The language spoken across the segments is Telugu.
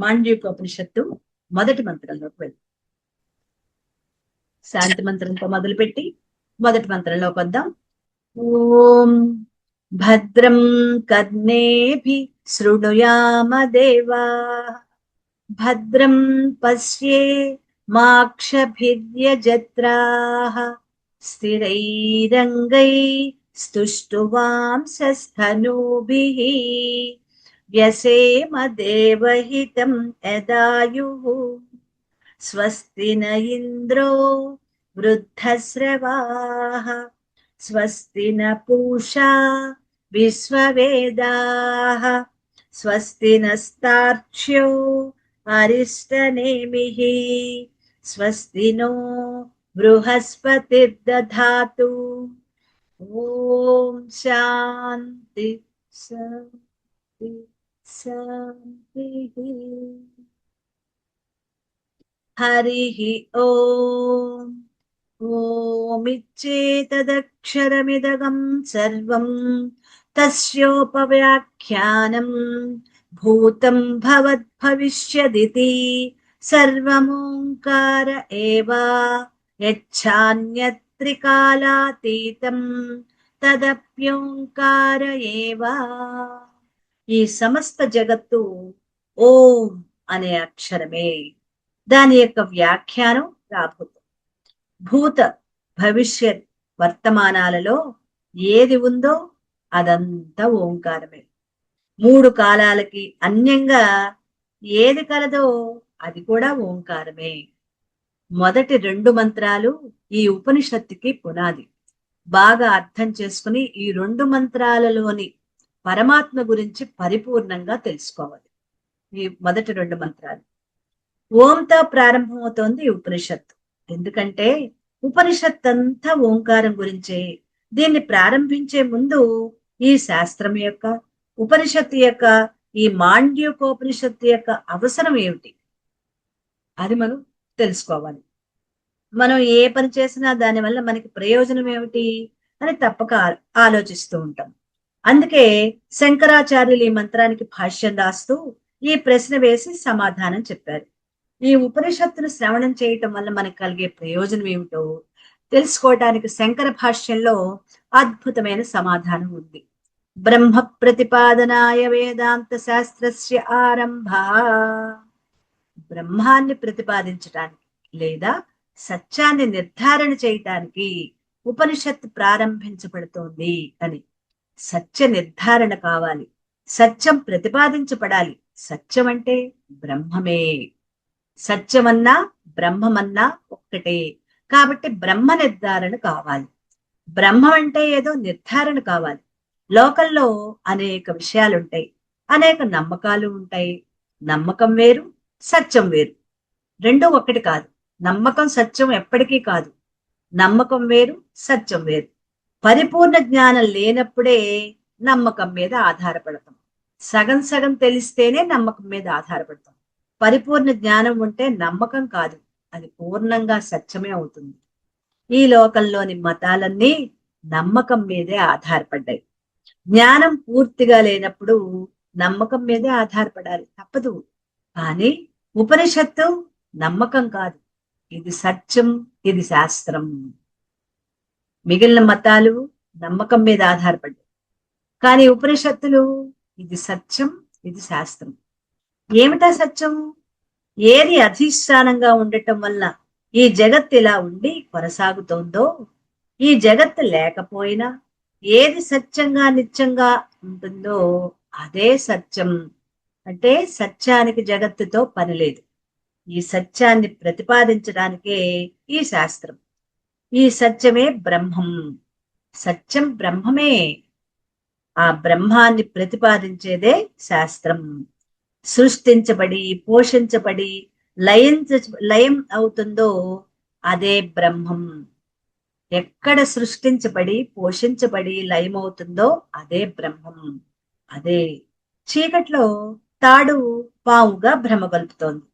మాండ్యూకోపనిషత్తు మొదటి మంత్రంలోకి వెళ్దాం. శాంతి మంత్రంతో మొదలుపెట్టి మొదటి మంత్రంలోకి వద్దాం. ఓం భద్రం కర్ణేభి శృణుయామ దేవా, భద్రం పశ్యే మాక్షభిర్యజత్రాః, స్థిరైరంగై స్తుష్టువాంసస్థనూభిః, వ్యసేమ దేవహితం యదాయుః, స్వస్తి న ఇంద్రో వృద్ధశ్రవాః, స్వస్తి న పూషా విశ్వవేదాః, స్వస్తి నస్తార్క్ష్యో అరిష్టనేమిః, స్వస్తి నో బృహస్పతిర్దధాతు. ఓం శాంతి శాంతి శాంతి. హరిః ఓం. ఓమిచ్చేతదక్షరమిదగం సర్వం తస్యోపవ్యాఖ్యానం భూతం భవద్భవిష్యదితి సర్వమోంకార ఏవ, యచ్ఛాన్యత్రికాలాతీతం తదప్యోంకార ఏవ. ఈ సమస్త జగత్తు ఓం అనే అక్షరమే. దాని యొక్క వ్యాఖ్యానం రాబోతుంది. భూత భవిష్యత్ వర్తమానాలలో ఏది ఉందో అదంతా ఓంకారమే. 3 కాలాలకి అన్యంగా ఏది కలదో అది కూడా ఓంకారమే. మొదటి 2 మంత్రాలు ఈ ఉపనిషత్తుకి పునాది. బాగా అర్థం చేసుకుని ఈ 2 మంత్రాలలోని పరమాత్మ గురించి పరిపూర్ణంగా తెలుసుకోవాలి. ఈ మొదటి 2 మంత్రాలు ఓంతో ప్రారంభమవుతోంది ఈ ఉపనిషత్తు. ఎందుకంటే ఉపనిషత్ అంతా ఓంకారం గురించే. దీన్ని ప్రారంభించే ముందు ఈ శాస్త్రం యొక్క, ఉపనిషత్తు యొక్క, ఈ మాండ్యూకోపనిషత్తు యొక్క అవసరం ఏమిటి అది మనం తెలుసుకోవాలి. మనం ఏ పని చేసినా దానివల్ల మనకి ప్రయోజనం ఏమిటి అని తప్పక ఆలోచిస్తూ ఉంటాం. అందుకే శంకరాచార్యులు ఈ మంత్రానికి భాష్యం రాస్తూ ఈ ప్రశ్న వేసి సమాధానం చెప్పారు. ఈ ఉపనిషత్తును శ్రవణం చేయటం వల్ల మనకు కలిగే ప్రయోజనం ఏమిటో తెలుసుకోవడానికి శంకర భాష్యంలో అద్భుతమైన సమాధానం ఉంది. బ్రహ్మ ప్రతిపాదనాయ వేదాంత శాస్త్రస్య ఆరంభ. బ్రహ్మాన్ని ప్రతిపాదించటానికి లేదా సత్యాన్ని నిర్ధారణ చేయటానికి ఉపనిషత్తు ప్రారంభించబడుతోంది అని. సత్య నిర్ధారణ కావాలి, సత్యం ప్రతిపాదించబడాలి. సత్యం అంటే బ్రహ్మమే. సత్యమన్నా బ్రహ్మమన్నా ఒక్కటే. కాబట్టి బ్రహ్మ నిర్ధారణ కావాలి. బ్రహ్మం అంటే ఏదో నిర్ధారణ కావాలి. లోకంలో అనేక విషయాలుంటాయి, అనేక నమ్మకాలు ఉంటాయి. నమ్మకం వేరు, సత్యం వేరు. రెండూ ఒకటి కాదు. నమ్మకం సత్యం ఎప్పటికీ కాదు. నమ్మకం వేరు, సత్యం వేరు. పరిపూర్ణ జ్ఞానం లేనప్పుడే నమ్మకం మీద ఆధారపడతాం. సగం సగం తెలిస్తేనే నమ్మకం మీద ఆధారపడతాం. పరిపూర్ణ జ్ఞానం ఉంటే నమ్మకం కాదు, అది పూర్ణంగా సత్యమే అవుతుంది. ఈ లోకంలోని మతాలన్నీ నమ్మకం మీదే ఆధారపడ్డాయి. జ్ఞానం పూర్తిగా లేనప్పుడు నమ్మకం మీదే ఆధారపడాలి, తప్పదు. కానీ ఉపనిషత్తు నమ్మకం కాదు, ఇది సత్యం, ఇది శాస్త్రం. మిగిలిన మతాలు నమ్మకం మీద ఆధారపడ్డాయి, కానీ ఉపనిషత్తులు ఇది సత్యం, ఇది శాస్త్రం. ఏమిటా సత్యం? ఏది అధిష్టానంగా ఉండటం వల్ల ఈ జగత్ ఇలా ఉండి కొనసాగుతోందో, ఈ జగత్తు లేకపోయినా ఏది సత్యంగా నిత్యంగా ఉంటుందో అదే సత్యం. అంటే సత్యానికి జగత్తుతో పని లేదు. ఈ సత్యాన్ని ప్రతిపాదించడానికే ఈ శాస్త్రం. ఈ సత్యమే బ్రహ్మం. సత్యం బ్రహ్మమే. ఆ బ్రహ్మాన్ని ప్రతిపాదించేదే శాస్త్రం. సృష్టించబడి పోషించబడి లయం అవుతుందో అదే బ్రహ్మం. ఎక్కడ సృష్టించబడి పోషించబడి లయమవుతుందో అదే బ్రహ్మం. అదే చీకట్లో తాడు పావుగా భ్రమగలుపుతోంది.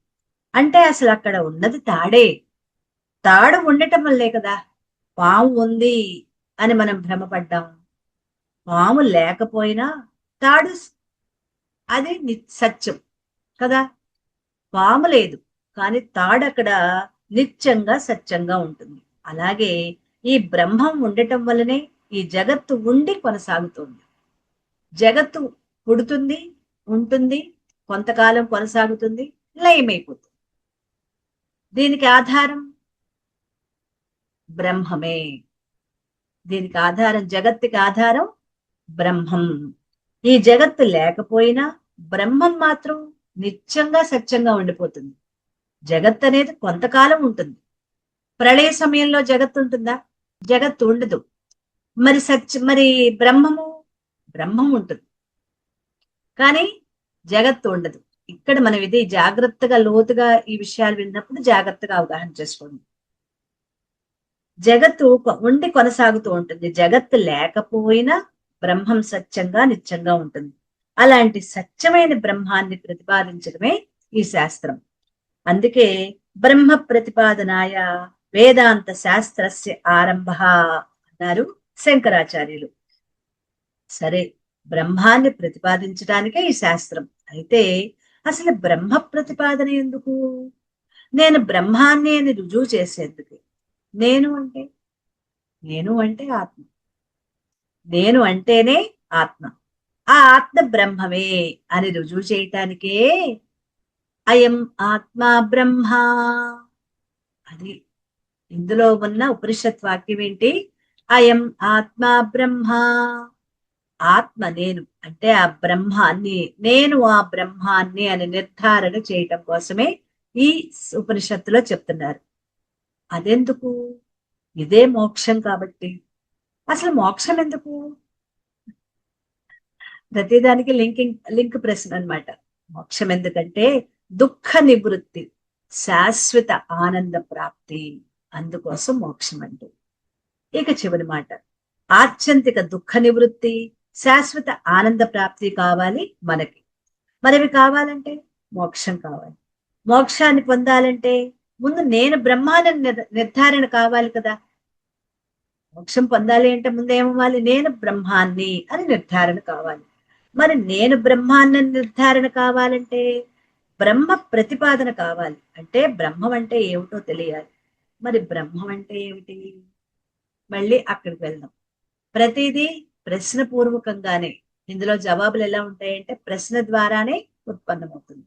అంటే అసలు అక్కడ ఉన్నది తాడే. తాడు ఉండటం వల్లే కదా పాము ఉంది అని మనం భ్రమపడ్డాం. పాము లేకపోయినా తాడు అది సత్యం కదా. పాము లేదు, కానీ తాడక్కడ నిత్యంగా సత్యంగా ఉంటుంది. అలాగే ఈ బ్రహ్మం ఉండటం వల్లనే ఈ జగత్తు ఉండి కొనసాగుతుంది. జగత్తు పుడుతుంది, ఉంటుంది, కొంతకాలం కొనసాగుతుంది, లయమైపోతుంది. దీనికి ఆధారం బ్రహ్మమే. దీనికి ఆధారం, జగత్తుకి ఆధారం బ్రహ్మం. ఈ జగత్తు లేకపోయినా బ్రహ్మం మాత్రం నిత్యంగా సత్యంగా ఉండిపోతుంది. జగత్ అనేది కొంతకాలం ఉంటుంది. ప్రళయ సమయంలో జగత్తు ఉంటుందా? జగత్తు ఉండదు. మరి బ్రహ్మం ఉంటుంది, కానీ జగత్తు ఉండదు. ఇక్కడ మనం ఇది జాగ్రత్తగా లోతుగా ఈ విషయాలు విన్నప్పుడు జాగ్రత్తగా అవగాహన చేసుకోండి. జగత్తు ఉండి కొనసాగుతూ ఉంటుంది. జగత్తు లేకపోయినా బ్రహ్మం సత్యంగా నిత్యంగా ఉంటుంది. అలాంటి సత్యమైన బ్రహ్మాన్ని ప్రతిపాదించడమే ఈ శాస్త్రం. అందుకే బ్రహ్మ ప్రతిపాదనాయ వేదాంత శాస్త్రస్య ఆరంభ అన్నారు శంకరాచార్యులు. సరే, బ్రహ్మాన్ని ప్రతిపాదించడానికే ఈ శాస్త్రం. అయితే అసలు బ్రహ్మ ప్రతిపాదన ఎందుకు? నేను బ్రహ్మాన్ని అని రుజువు చేసేందుకు. నేను అంటే ఆత్మ. నేను అంటేనే ఆత్మ. ఆ ఆత్మ బ్రహ్మమే అని రుజువు చేయటానికే అయం ఆత్మ బ్రహ్మ. అది ఇందులో ఉన్న ఉపనిషత్ వాక్యం ఏంటి? అయం ఆత్మ బ్రహ్మ. ఆత్మ నేను అంటే ఆ బ్రహ్మాన్ని, నేను ఆ బ్రహ్మాన్ని అని నిర్ధారణ చేయటం కోసమే ఈ ఉపనిషత్తులో చెప్తున్నారు. అదెందుకు? ఇదే మోక్షం కాబట్టి. అసలు మోక్షం ఎందుకు? ప్రతిదానికి లింక్ ప్రశ్న అన్నమాట. మోక్షం ఎందుకంటే దుఃఖ నివృత్తి, శాశ్వత ఆనంద ప్రాప్తి. అందుకోసం మోక్షం అంటే. ఇక చివరి మాట, ఆత్యంతిక దుఃఖ నివృత్తి, శాశ్వత ఆనంద ప్రాప్తి కావాలి మనకి. మరివి కావాలంటే మోక్షం కావాలి. మోక్షాన్ని పొందాలంటే ముందు నేను బ్రహ్మాన్ని నిర్ధారణ కావాలి కదా. మోక్షం పొందాలి అంటే ముందు ఏమవ్వాలి? నేను బ్రహ్మాన్ని అని నిర్ధారణ కావాలి. మరి నేను బ్రహ్మాన్ని నిర్ధారణ కావాలంటే బ్రహ్మ ప్రతిపాదన కావాలి. అంటే బ్రహ్మం అంటే ఏమిటో తెలియాలి. మరి బ్రహ్మం అంటే ఏమిటి? మళ్ళీ అక్కడికి వెళ్దాం. ప్రతిదీ ప్రశ్న పూర్వకంగానే. ఇందులో జవాబులు ఎలా ఉంటాయంటే ప్రశ్న ద్వారానే ఉత్పన్నమవుతుంది.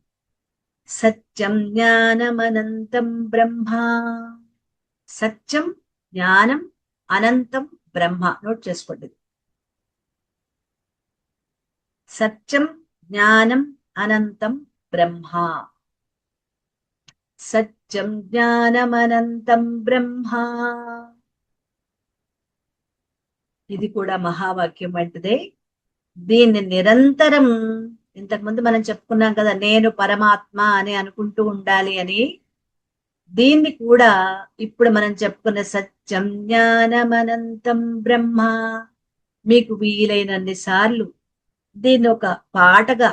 సత్యం జ్ఞానమనంతం బ్రహ్మ. సత్యం జ్ఞానం అనంతం బ్రహ్మ. నోట్ చేసుకోండి. సత్యం జ్ఞానం అనంతం బ్రహ్మ. సత్యం జ్ఞానమనంతం బ్రహ్మ. ఇది కూడా మహావాక్యం వంటిదే. దీన్ని నిరంతరం, ఇంతకుముందు మనం చెప్పుకున్నాం కదా, నేను పరమాత్మ అని అనుకుంటూ ఉండాలి అని. దీన్ని కూడా ఇప్పుడు మనం చెప్పుకున్న సత్యం జ్ఞానమనంతం బ్రహ్మ, మీకు వీలైనన్ని సార్లు దీన్ని ఒక పాటగా,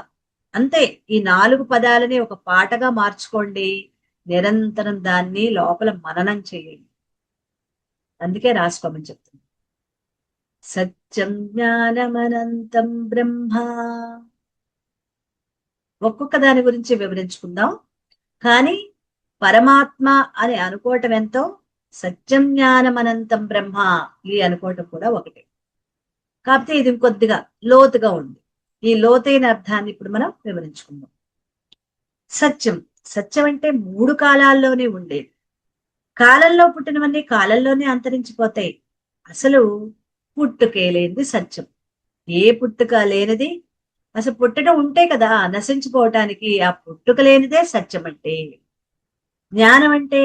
అంతే, ఈ 4 పదాలని ఒక పాటగా మార్చుకోండి. నిరంతరం దాన్ని లోపల మననం చేయండి. అందుకే రాసుకోమని చెప్తుంది. సత్యం జ్ఞానమనంతం బ్రహ్మ. ఒక్కొక్క దాని గురించి వివరించుకుందాం. కానీ పరమాత్మ అని అనుకోవటం ఎంతో, సత్యం జ్ఞానమనంతం బ్రహ్మ ఇది అనుకోవటం కూడా ఒకటే. కాకపోతే ఇది కొద్దిగా లోతుగా ఉంది. ఈ లోతైన అర్థాన్ని ఇప్పుడు మనం వివరించుకుందాం. సత్యం, సత్యం అంటే 3 కాలాల్లోనే ఉండేది. కాలంలో పుట్టినవన్నీ కాలంలోనే అంతరించిపోతాయి. అసలు పుట్టుకే లేనిది సత్యం. ఏ పుట్టుక లేనిది, అసలు పుట్టడం ఉంటే కదా నశించిపోవటానికి. ఆ పుట్టుక లేనిదే సత్యం అంటే. జ్ఞానం అంటే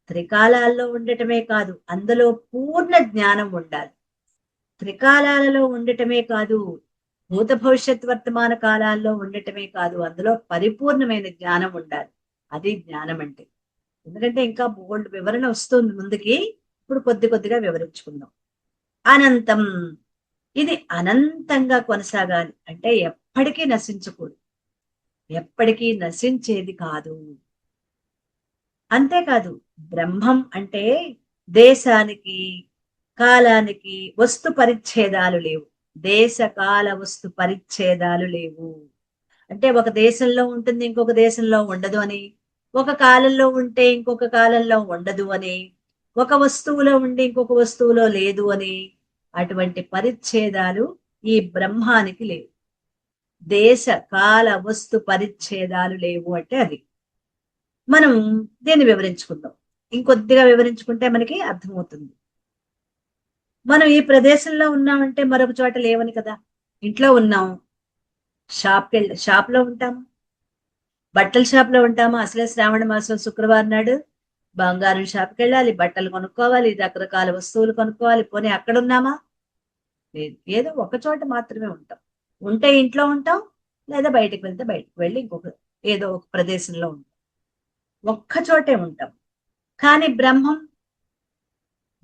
త్రికాలాల్లో ఉండటమే కాదు, అందులో పూర్ణ జ్ఞానం ఉండాలి. త్రికాలాలలో ఉండటమే కాదు, భూత భవిష్యత్ వర్తమాన కాలాల్లో ఉండటమే కాదు, అందులో పరిపూర్ణమైన జ్ఞానం ఉండాలి. అది జ్ఞానం అంటే. ఎందుకంటే ఇంకా బోల్డ్ వివరణ వస్తుంది ముందుకి. ఇప్పుడు కొద్దిగా వివరించుకుందాం. అనంతం, ఇది అనంతంగా కొనసాగాలి. అంటే ఎప్పటికీ నశించకూడదు, ఎప్పటికీ నశించేది కాదు. అంతేకాదు, బ్రహ్మం అంటే దేశానికి కాలానికి వస్తు పరిచ్ఛేదాలు లేవు. దేశ కాల వస్తు పరిచ్ఛేదాలు లేవు. అంటే ఒక దేశంలో ఉంటుంది, ఇంకొక దేశంలో ఉండదు అని, ఒక కాలంలో ఉంటే ఇంకొక కాలంలో ఉండదు అని, ఒక వస్తువులో ఉండి ఇంకొక వస్తువులో లేదు అని, అటువంటి పరిచ్ఛేదాలు ఈ బ్రహ్మానికి లేవు. దేశ కాల వస్తు పరిచ్ఛేదాలు లేవు అంటే అది. మనం దీన్ని వివరించుకుందాం. ఇంకొద్దిగా వివరించుకుంటే మనకి అర్థమవుతుంది. మనం ఈ ప్రదేశంలో ఉన్నామంటే మరొక చోట లేవని కదా. ఇంట్లో ఉన్నాం, షాప్ లో ఉంటాము, బట్టల షాప్ లో ఉంటాము. అసలే శ్రావణ మాసం శుక్రవారం నాడు బంగారం షాప్కి వెళ్ళాలి, బట్టలు కొనుక్కోవాలి, రకరకాల వస్తువులు కొనుక్కోవాలి. పోనీ అక్కడ ఉన్నామా? లేదు. ఏదో ఒక చోట మాత్రమే ఉంటాం. ఉంటే ఇంట్లో ఉంటాం, లేదా బయటకు వెళ్తే బయటకు వెళ్ళి ఇంకొక ఏదో ఒక ప్రదేశంలో ఉంటాం. ఒక్క చోటే ఉంటాం. కానీ బ్రహ్మం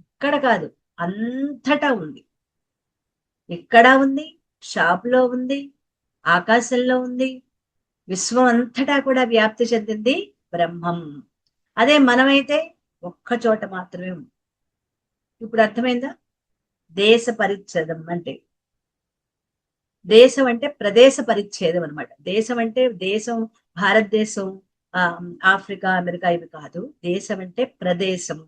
ఇక్కడ కాదు, అంతటా ఉంది. ఇక్కడ ఉంది, షాపులో ఉంది, ఆకాశంలో ఉంది, విశ్వం అంతటా కూడా వ్యాప్తి చెందింది బ్రహ్మం. అదే మనమైతే ఒక్క చోట మాత్రమే ఉంది. ఇప్పుడు అర్థమైందా? దేశ పరిచ్ఛేదం అంటే, దేశం అంటే ప్రదేశ పరిచ్ఛేదం అనమాట. దేశం అంటే దేశం, భారతదేశం, ఆఫ్రికా, అమెరికా ఇవి కాదు. దేశం అంటే ప్రదేశం.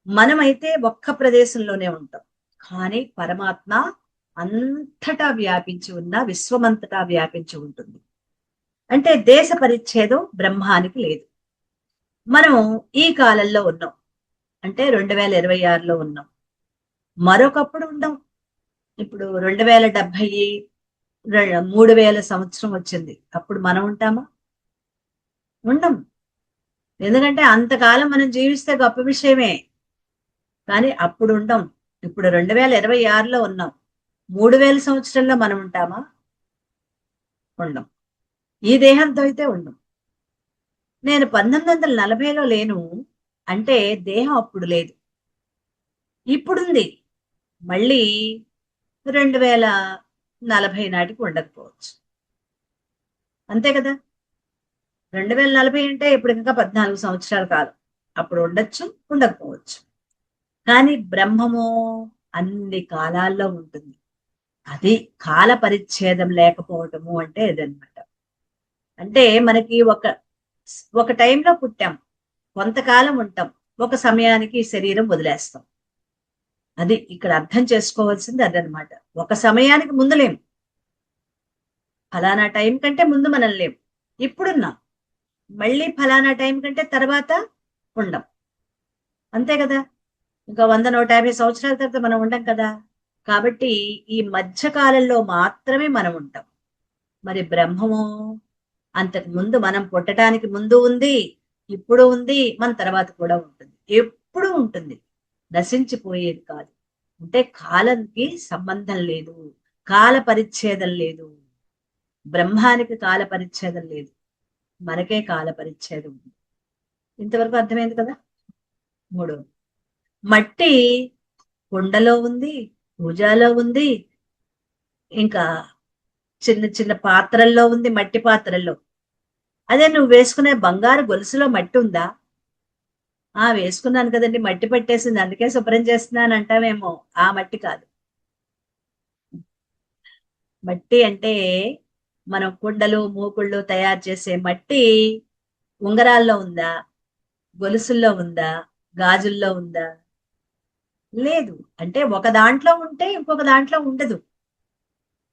మనమైతే ఒక్క ప్రదేశంలోనే ఉంటాం. కానీ పరమాత్మ అంతటా వ్యాపించి ఉన్న, విశ్వమంతటా వ్యాపించి ఉంటుంది. అంటే దేశ పరిచ్ఛేదం బ్రహ్మానికి లేదు. మనం ఈ కాలంలో ఉన్నాం అంటే 2026లో ఉన్నాం. మరొకప్పుడు ఉండం. ఇప్పుడు 2070, 3000 సంవత్సరం వచ్చింది, అప్పుడు మనం ఉంటామా? ఉండం. ఎందుకంటే అంతకాలం మనం జీవిస్తే గొప్ప విషయమే, కానీ అప్పుడు ఉండం. ఇప్పుడు 2026లో ఉన్నాం. 3000 సంవత్సరంలో మనం ఉంటామా? ఉండం. ఈ దేహంతో అయితే ఉండం. నేను 1940లో లేను అంటే దేహం అప్పుడు లేదు, ఇప్పుడుంది. మళ్ళీ 2040 నాటికి ఉండకపోవచ్చు. అంతే కదా. 2040 అంటే ఇప్పుడు ఇంకా 14 సంవత్సరాలు కాదు. అప్పుడు ఉండొచ్చు, ఉండకపోవచ్చు. కానీ బ్రహ్మము అన్ని కాలాల్లో ఉంటుంది. అది కాల పరిచ్ఛేదం లేకపోవటము అంటే ఇదనమాట. అంటే మనకి ఒక టైంలో పుట్టాం, కొంతకాలం ఉంటాం, ఒక సమయానికి శరీరం వదిలేస్తాం. అది ఇక్కడ అర్థం చేసుకోవాల్సింది అదనమాట. ఒక సమయానికి ముందు లేం, ఫలానా టైం కంటే ముందు మనం లేం, ఇప్పుడున్నాం. మళ్ళీ ఫలానా టైం కంటే తర్వాత ఉండం. అంతే కదా. ఇంకా 100-150 సంవత్సరాల తర్వాత మనం ఉండం కదా. కాబట్టి ఈ మధ్య కాలంలో మాత్రమే మనం ఉంటాం. మరి బ్రహ్మము అంతకు ముందు, మనం పుట్టడానికి ముందు ఉంది, ఇప్పుడు ఉంది, మన తర్వాత కూడా ఉంటుంది, ఎప్పుడు ఉంటుంది, నశించిపోయేది కాదు. అంటే కాలానికి సంబంధం లేదు, కాల పరిచ్ఛేదం లేదు. బ్రహ్మానికి కాల పరిచ్ఛేదం లేదు, మనకే కాల పరిచ్ఛేదం ఉంది. ఇంతవరకు అర్థమైంది కదా. మూడో, మట్టి కుండలో ఉంది, పూజలో ఉంది, ఇంకా చిన్న చిన్న పాత్రల్లో ఉంది, మట్టి పాత్రల్లో. అదే నువ్వు వేసుకునే బంగారు గొలుసులో మట్టి ఉందా? వేసుకున్నాను కదండి, మట్టి పట్టేసింది అందుకే శుభ్రం చేస్తున్నాను అంటావేమో. ఆ మట్టి కాదు. మట్టి అంటే మనం కుండలు, మూకుళ్ళు తయారు చేసే మట్టి ఉంగరాల్లో ఉందా, గొలుసుల్లో ఉందా, గాజుల్లో ఉందా? లేదు. అంటే ఒక దాంట్లో ఉంటే ఇంకొక దాంట్లో ఉండదు.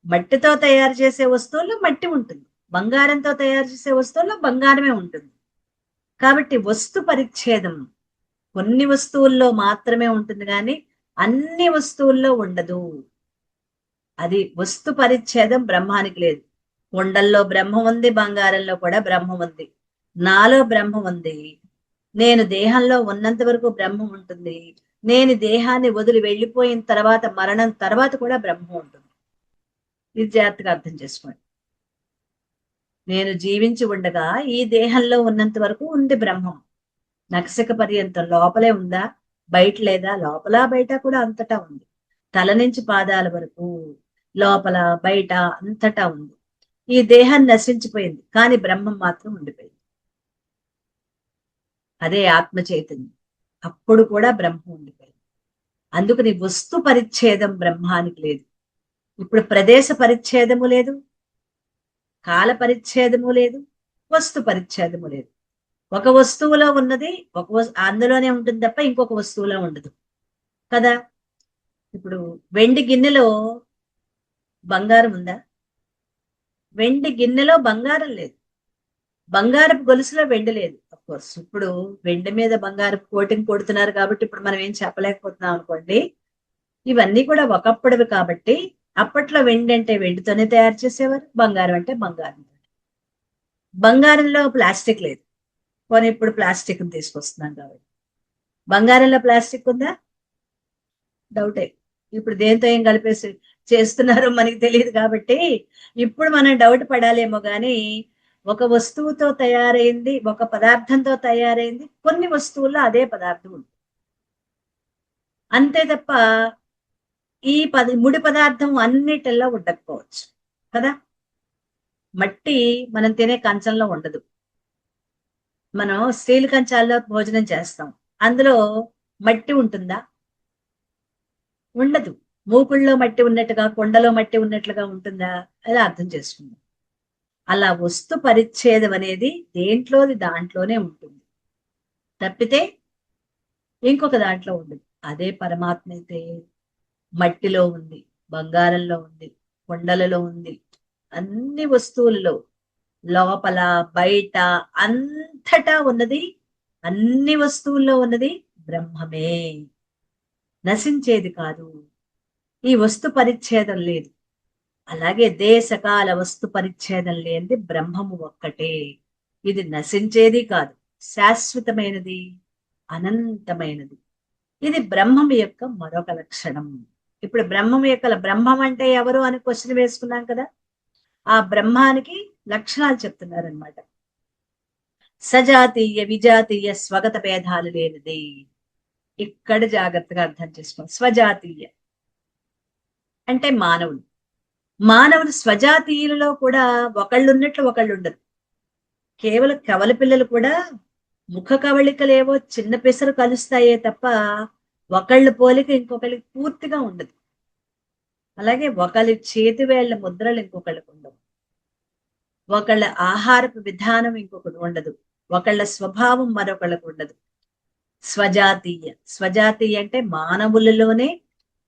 మట్టితో తయారు చేసే వస్తువుల్లో మట్టి ఉంటుంది, బంగారంతో తయారు చేసే వస్తువుల్లో బంగారమే ఉంటుంది. కాబట్టి వస్తు పరిచ్ఛేదం కొన్ని వస్తువుల్లో మాత్రమే ఉంటుంది, కానీ అన్ని వస్తువుల్లో ఉండదు. అది వస్తు పరిచ్ఛేదం బ్రహ్మానికి లేదు. కొండల్లో బ్రహ్మం ఉంది, బంగారంలో కూడా బ్రహ్మం ఉంది, నాలో బ్రహ్మం ఉంది. నేను దేహంలో ఉన్నంత వరకు బ్రహ్మం ఉంటుంది. నేను దేహాన్ని వదిలి వెళ్ళిపోయిన తర్వాత, మరణం తర్వాత కూడా బ్రహ్మం ఉంటుంది. ఇది జాగ్రత్తగా అర్థం చేసుకోండి. నేను జీవించి ఉండగా ఈ దేహంలో ఉన్నంత వరకు ఉంది బ్రహ్మం. నక్షక పర్యంతం లోపలే ఉందా, బయట లేదా? లోపల బయట కూడా అంతటా ఉంది. తల నుంచి పాదాల వరకు లోపల బయట అంతటా ఉంది. ఈ దేహం నశించిపోయింది, కానీ బ్రహ్మం మాత్రం ఉండిపోయింది. అదే ఆత్మ చైతన్యం. అప్పుడు కూడా బ్రహ్మం ఉండిపోయింది. అందుకని వస్తు పరిచ్ఛేదం బ్రహ్మానికి లేదు. ఇప్పుడు ప్రదేశ పరిచ్ఛేదము లేదు, కాల పరిచ్ఛేదము లేదు, వస్తు పరిచ్ఛేదము లేదు. ఒక వస్తువులో ఉన్నది అందులోనే ఉంటుంది తప్ప ఇంకొక వస్తువులో ఉండదు కదా. ఇప్పుడు వెండి గిన్నెలో బంగారం ఉందా? వెండి గిన్నెలో బంగారం లేదు, బంగారపు గొలుసులో వెండి లేదు. కోర్స్ ఇప్పుడు వెండి మీద బంగారపు కోటింగ్ కొడుతున్నారు కాబట్టి ఇప్పుడు మనం ఏం చెప్పలేకపోతున్నాం అనుకోండి. ఇవన్నీ కూడా ఒకప్పుడువి కాబట్టి అప్పట్లో వెండి అంటే వెండితోనే తయారు చేసేవారు, బంగారం అంటే బంగారం. బంగారంలో ప్లాస్టిక్ లేదు, పోనీ ఇప్పుడు ప్లాస్టిక్ తీసుకొస్తున్నాం కాబట్టి. బంగారంలో ప్లాస్టిక్ ఉందా? డౌటే. ఇప్పుడు దేంతో ఏం కలిపేసి చేస్తున్నారో మనకి తెలియదు కాబట్టి ఇప్పుడు మనం డౌట్ పడాలేమో గాని, ఒక వస్తువుతో తయారైంది, ఒక పదార్థంతో తయారైంది, కొన్ని వస్తువుల్లో అదే పదార్థం ఉంది అంతే తప్ప ఈ ముడి పదార్థం అన్నిటిల్లో ఉండకపోవచ్చు కదా. మట్టి మనం తినే కంచంలో ఉండదు, మనం స్టీల్ కంచాల్లో భోజనం చేస్తాం, అందులో మట్టి ఉంటుందా? ఉండదు. మూకుళ్ళలో మట్టి ఉన్నట్టుగా, కొండలో మట్టి ఉన్నట్లుగా ఉంటుందా? అలా అర్థం చేసుకుందాం. అలా వస్తు పరిచ్ఛేదం అనేది దేంట్లోది దాంట్లోనే ఉంటుంది తప్పితే ఇంకొక దాంట్లో ఉండదు. అదే పరమాత్మ అయితే మట్టిలో ఉంది, బంగారంలో ఉంది, కొండలలో ఉంది, అన్ని వస్తువులలో, లోపల బయట అంతటా ఉన్నది, అన్ని వస్తువుల్లో ఉన్నది బ్రహ్మమే, నశించేది కాదు. ఈ వస్తు పరిచ్ఛేదం లేదు. అలాగే దేశకాల వస్తు పరిచ్ఛేదం లేనిది బ్రహ్మము ఒక్కటే. ఇది నశించేది కాదు, శాశ్వతమైనది, అనంతమైనది. ఇది బ్రహ్మం యొక్క మరొక లక్షణం. ఇప్పుడు బ్రహ్మం అంటే ఎవరు అని క్వశ్చన్ వేసుకున్నాం కదా. ఆ బ్రహ్మానికి లక్షణాలు చెప్తున్నారనమాట. సజాతీయ విజాతీయ స్వగత భేదాలు లేనిది. ఇక్కడ జాగ్రత్తగా అర్థం చేసుకోండి. స్వజాతీయ అంటే మానవులు. మానవులు స్వజాతీయులలో కూడా ఒకళ్ళు ఉన్నట్లు ఒకళ్ళు ఉండరు. కేవలం కవల పిల్లలు కూడా ముఖ కవళికలేవో చిన్న పెసరు కలుస్తాయే తప్ప ఒకళ్ళ పోలిక ఇంకొకళ్ళకి పూర్తిగా ఉండదు. అలాగే ఒకళ్ళ చేతి వేళ్ల ముద్రలు ఇంకొకళ్ళకి ఉండవు, ఒకళ్ళ ఆహారపు విధానం ఇంకొకటి ఉండదు, ఒకళ్ళ స్వభావం మరొకళ్ళకు ఉండదు. స్వజాతీయ అంటే మానవులలోనే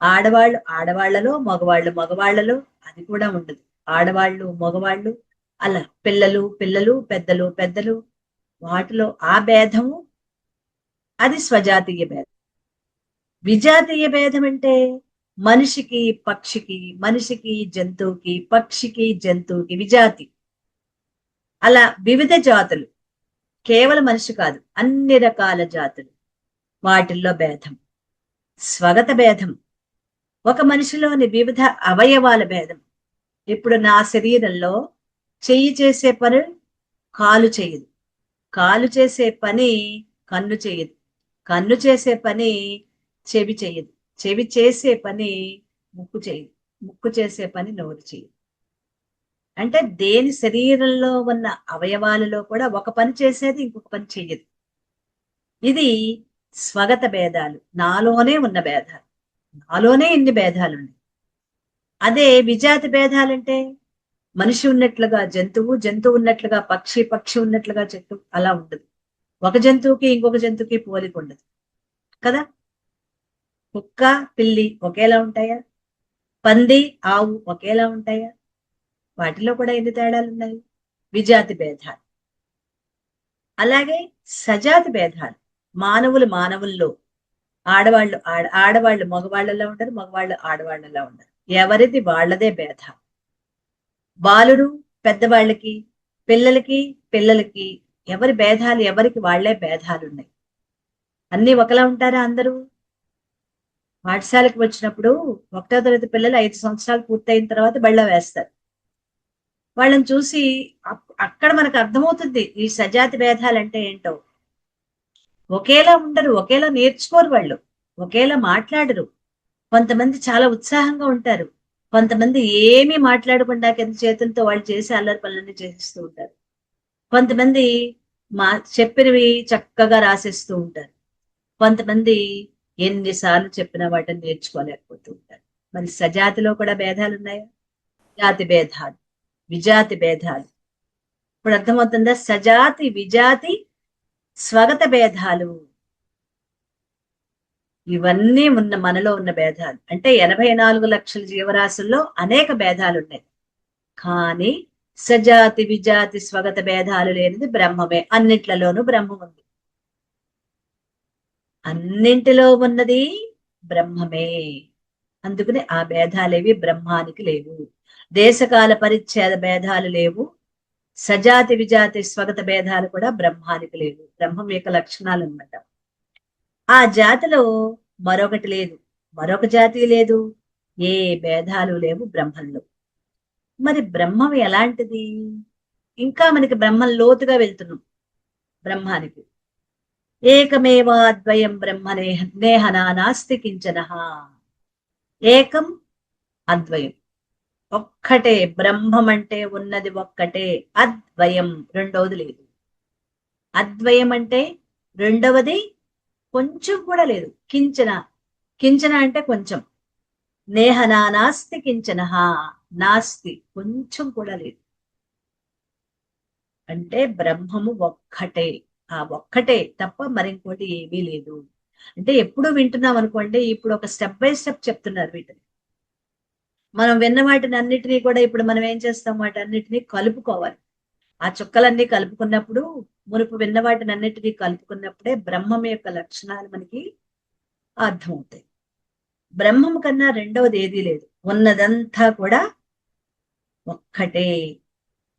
ఆడవాళ్ళు ఆడవాళ్లలో, మగవాళ్ళు మగవాళ్లలో అది కూడా ఉండదు. ఆడవాళ్ళు మగవాళ్ళు అలా, పిల్లలు పెద్దలు పెద్దలు, వాటిలో ఆ భేదము అది స్వజాతీయ భేదం. విజాతీయ భేదం అంటే మనిషికి పక్షికి, మనిషికి జంతువుకి, పక్షికి జంతువుకి విజాతి. అలా వివిధ జాతులు, కేవలం మనిషి కాదు, అన్ని రకాల జాతులు, వాటిల్లో భేదం. స్వగత భేదం ఒక మనిషిలోని వివిధ అవయవాల భేదం. ఇప్పుడు నా శరీరంలో చెయ్యి చేసే పని కాలు చేయదు, కాలు చేసే పని కన్ను చేయదు, కన్ను చేసే పని చెవి చేయదు, చెవి చేసే పని ముక్కు చేయదు, ముక్కు చేసే పని నోరు చేయదు. అంటే దేని శరీరంలో ఉన్న అవయవాలలో కూడా ఒక పని చేసేది ఇంకొక పని చెయ్యదు. ఇది స్వగత భేదాలు, నాలోనే ఉన్న భేదాలు, నాలోనే ఇన్ని భేదాలున్నాయి. అదే విజాతి భేదాలంటే మనిషి ఉన్నట్లుగా జంతువు, జంతువు ఉన్నట్లుగా పక్షి, పక్షి ఉన్నట్లుగా చెట్టు అలా ఉండదు. ఒక జంతువుకి ఇంకొక జంతువుకి పోలిక ఉండదు కదా. కుక్క పిల్లి ఒకేలా ఉంటాయా? పంది ఆవు ఒకేలా ఉంటాయా? వాటిలో కూడా ఎన్ని తేడాలు ఉన్నాయి? విజాతి భేదాలు. అలాగే సజాతి భేదాలు, మానవుల్లో ఆడవాళ్ళు మగవాళ్ళలో ఉండరు, మగవాళ్ళు ఆడవాళ్ళలో ఉండరు, ఎవరిది వాళ్ళదే భేద. బాలురు పెద్దవాళ్ళకి, పిల్లలకి ఎవరి భేదాలు ఎవరికి వాళ్లే భేదాలు ఉన్నాయి. అన్ని ఒకలా ఉంటారా అందరూ? పాఠశాలకు వచ్చినప్పుడు 1వ తరగతి పిల్లలు 5 సంవత్సరాలు పూర్తయిన తర్వాత బళ్ళ వేస్తారు. వాళ్ళని చూసి అక్కడ మనకు అర్థమవుతుంది ఈ సజాతి భేదాలు అంటే ఏంటో. ఒకేలా ఉండరు, ఒకేలా నేర్చుకోరు, వాళ్ళు ఒకేలా మాట్లాడరు. కొంతమంది చాలా ఉత్సాహంగా ఉంటారు, కొంతమంది ఏమీ మాట్లాడకుండా కింద చేతులతో వాళ్ళు చేసి అల్లరి పనులన్నీ చేసిస్తూ ఉంటారు. కొంతమంది చెప్పినవి చక్కగా రాసేస్తూ ఉంటారు, కొంతమంది ఎన్నిసార్లు చెప్పిన వాటిని నేర్చుకోలేకపోతూ ఉంటారు. మరి సజాతిలో కూడా భేదాలు ఉన్నాయా? జాతి భేదాలు, విజాతి భేదాలు. ఇప్పుడు అర్థమవుతుందా? సజాతి విజాతి స్వగత భేదాలు, ఇవన్నీ మనలో ఉన్న భేదాలు. అంటే 84 లక్షల జీవరాశుల్లో అనేక భేదాలు ఉన్నాయి. కానీ సజాతి విజాతి స్వగత భేదాలు లేనిది బ్రహ్మమే. అన్నిట్లలోనూ బ్రహ్మం ఉంది. అన్నింటిలో ఉన్నది బ్రహ్మమే. అందుకని ఆ భేదాలేవి బ్రహ్మానికి లేవు. దేశకాల పరిచ్ఛేద భేదాలు లేవు. సజాతి విజాతి స్వగత భేదాలు కూడా బ్రహ్మానికి లేవు. బ్రహ్మం యొక్క లక్షణాలు అన్నమాట. ఆ జాతిలో మరొకటి లేదు, మరొక జాతి లేదు, ఏ భేదాలు లేవు బ్రహ్మంలో. మరి బ్రహ్మం ఎలాంటిది? ఇంకా మనకి బ్రహ్మం లోతుగా వెళ్తున్నాం. బ్రహ్మానికి ఏకమేవాద్వయం బ్రహ్మ నేహనా నాస్తి కించన. ఏకం అద్వయం, ఒక్కటే బ్రహ్మం అంటే ఉన్నది ఒక్కటే. అద్వయం, రెండవది లేదు. అద్వయం అంటే రెండవది కొంచెం కూడా లేదు. కించన, కించన అంటే కొంచెం. నేహనా నాస్తి కించన, నాస్తి కొంచెం కూడా లేదు. అంటే బ్రహ్మము ఒక్కటే, ఆ ఒక్కటే తప్ప మరింకోటి ఏమీ లేదు. అంటే ఎప్పుడు వింటున్నాం అనుకోండి, ఇప్పుడు ఒక స్టెప్ బై స్టెప్ చెప్తున్నారు వీటిని. మనం విన్న వాటిని అన్నిటినీ కూడా ఇప్పుడు మనం ఏం చేస్తాం, వాటన్నిటినీ కలుపుకోవాలి. ఆ చుక్కలన్నీ కలుపుకున్నప్పుడు, మునుపు విన్న వాటిని అన్నిటినీ కలుపుకున్నప్పుడే బ్రహ్మం యొక్క లక్షణాలు మనకి అర్థమవుతాయి. బ్రహ్మము కన్నా రెండవది ఏదీ లేదు. ఉన్నదంతా కూడా ఒక్కటే.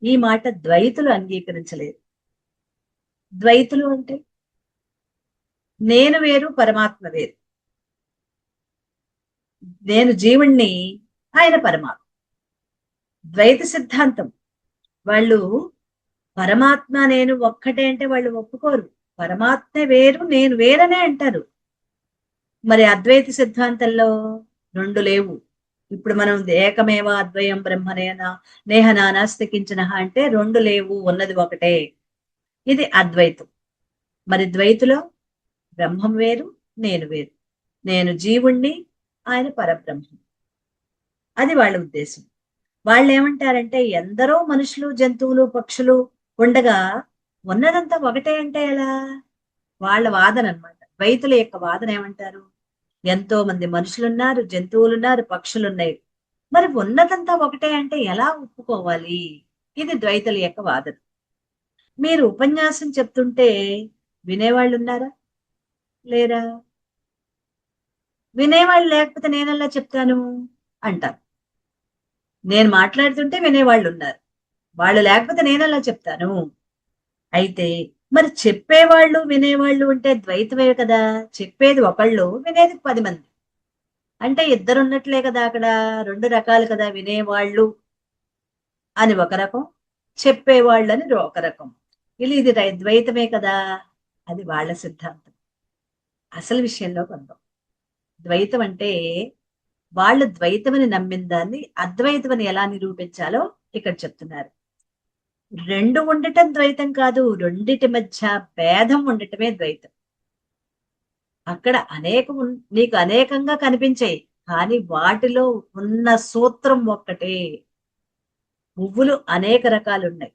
ఈ మాట ద్వైతులు అంగీకరించలేదు. ద్వైతులు అంటే నేను వేరు, పరమాత్మ వేరు. నేను జీవుణ్ణి, ఆయన పరమాత్మ. ద్వైత సిద్ధాంతం వాళ్ళు పరమాత్మ నేను ఒక్కటే అంటే వాళ్ళు ఒప్పుకోరు. పరమాత్మే వేరు, నేను వేరనే అంటారు. మరి అద్వైత సిద్ధాంతంలో రెండు లేవు. ఇప్పుడు మనం ఏకమేవ అద్వయం బ్రహ్మనేన నేహనా నాస్తి కించన అంటే రెండు లేవు, ఉన్నది ఒకటే. ఇది అద్వైతం. మరి ద్వైతులో బ్రహ్మం వేరు, నేను వేరు. నేను జీవుణ్ణి, ఆయన పరబ్రహ్మం. అది వాళ్ళ ఉద్దేశం. వాళ్ళు ఏమంటారంటే ఎందరో మనుషులు, జంతువులు, పక్షులు ఉండగా ఉన్నదంతా ఒకటే అంటే ఎలా? వాళ్ళ వాదన అన్నమాట. ద్వైతుల యొక్క వాదన ఏమంటారు? ఎంతో మంది మనుషులున్నారు, జంతువులున్నారు, పక్షులున్నాయి, మరి ఉన్నదంతా ఒకటే అంటే ఎలా ఒప్పుకోవాలి? ఇది ద్వైతుల యొక్క వాదన. మీరు ఉపన్యాసం చెప్తుంటే వినేవాళ్ళు ఉన్నారా, లేరా? వినేవాళ్ళు లేకపోతే నేనెలా చెప్తాను అంటారు. నేను మాట్లాడుతుంటే వినేవాళ్ళు ఉన్నారు, వాళ్ళు లేకపోతే నేనెలా చెప్తాను? అయితే మరి చెప్పేవాళ్ళు వినేవాళ్ళు ఉంటే ద్వైతమే కదా. చెప్పేది ఒకళ్ళు, వినేది 10 మంది. అంటే ఇద్దరు ఉన్నట్లే కదా అక్కడ. రెండు రకాలు కదా, వినేవాళ్ళు అని ఒక రకం, చెప్పేవాళ్ళు అని ఒక రకం. ఇది ద్వైతమే కదా. అది వాళ్ళ సిద్ధాంతం. అసలు విషయంలో కొందాం. ద్వైతం అంటే వాళ్ళు ద్వైతమని నమ్మిన దాన్ని అద్వైతమని ఎలా నిరూపించాలో ఇక్కడ చెప్తున్నారు. రెండు ఉండటం ద్వైతం కాదు, రెండిటి మధ్య భేదం ఉండటమే ద్వైతం. అక్కడ నీకు అనేకంగా కనిపించాయి, కానీ వాటిలో ఉన్న సూత్రం ఒక్కటే. పువ్వులు అనేక రకాలు ఉన్నాయి,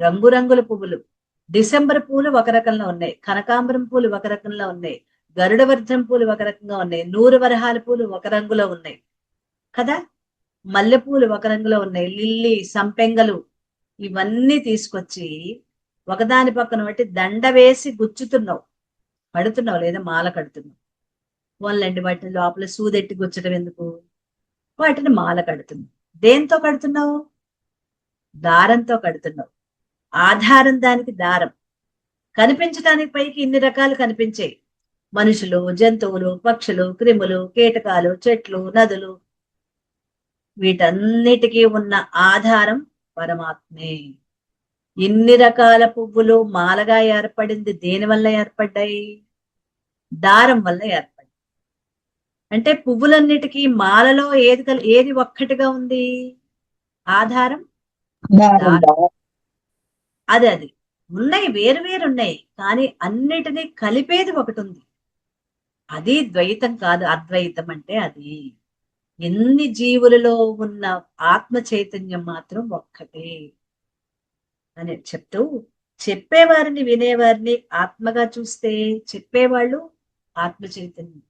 రంగురంగుల పువ్వులు. డిసెంబర్ పూలు ఒక రకంలో ఉన్నాయి, కనకాంబరం పూలు ఒక రకంలో ఉన్నాయి, గరుడవర్ధం పూలు ఒక రకంగా ఉన్నాయి, నూరు వరహాల పూలు ఒక రంగులో ఉన్నాయి కదా. మల్లెపూలు ఒక రంగులో ఉన్నాయి, లిల్లీ, సంపెంగలు, ఇవన్నీ తీసుకొచ్చి ఒకదాని పక్కన బట్టి దండ వేసి గుచ్చుతున్నావు, కడుతున్నావు లేదా మాల కడుతున్నావు. పోన్లండి, వాటిని లోపల సూదెట్టి గుచ్చడం ఎందుకు, వాటిని మాల కడుతున్నావు. దేంతో కడుతున్నావు? దారంతో కడుతున్నావు. ఆధారం దానికి దారం. కనిపించడానికి పైకి ఇన్ని రకాలు కనిపించాయి, మనుషులు, జంతువులు, పక్షులు, క్రిములు, కీటకాలు, చెట్లు, నదులు, వీటన్నిటికీ ఉన్న ఆధారం పరమాత్మే. ఇన్ని రకాల పువ్వులు మాలగా ఏర్పడింది దేని వల్ల ఏర్పడ్డాయి? దారం వల్ల ఏర్పడింది. అంటే పువ్వులన్నిటికీ మాలలో ఏది ఒక్కటిగా ఉంది? ఆధారం దారం. అది ఉన్నాయి, వేరు వేరు ఉన్నాయి, కానీ అన్నిటినీ కలిపేది ఒకటి ఉంది. అది ద్వైతం కాదు. అద్వైతం అంటే అది. ఎన్ని జీవులలో ఉన్న ఆత్మ చైతన్యం మాత్రం ఒక్కటే అని చెప్తూ చెప్పేవారిని వినేవారిని ఆత్మగా చూస్తే చెప్పేవాళ్ళు ఆత్మ చైతన్యం,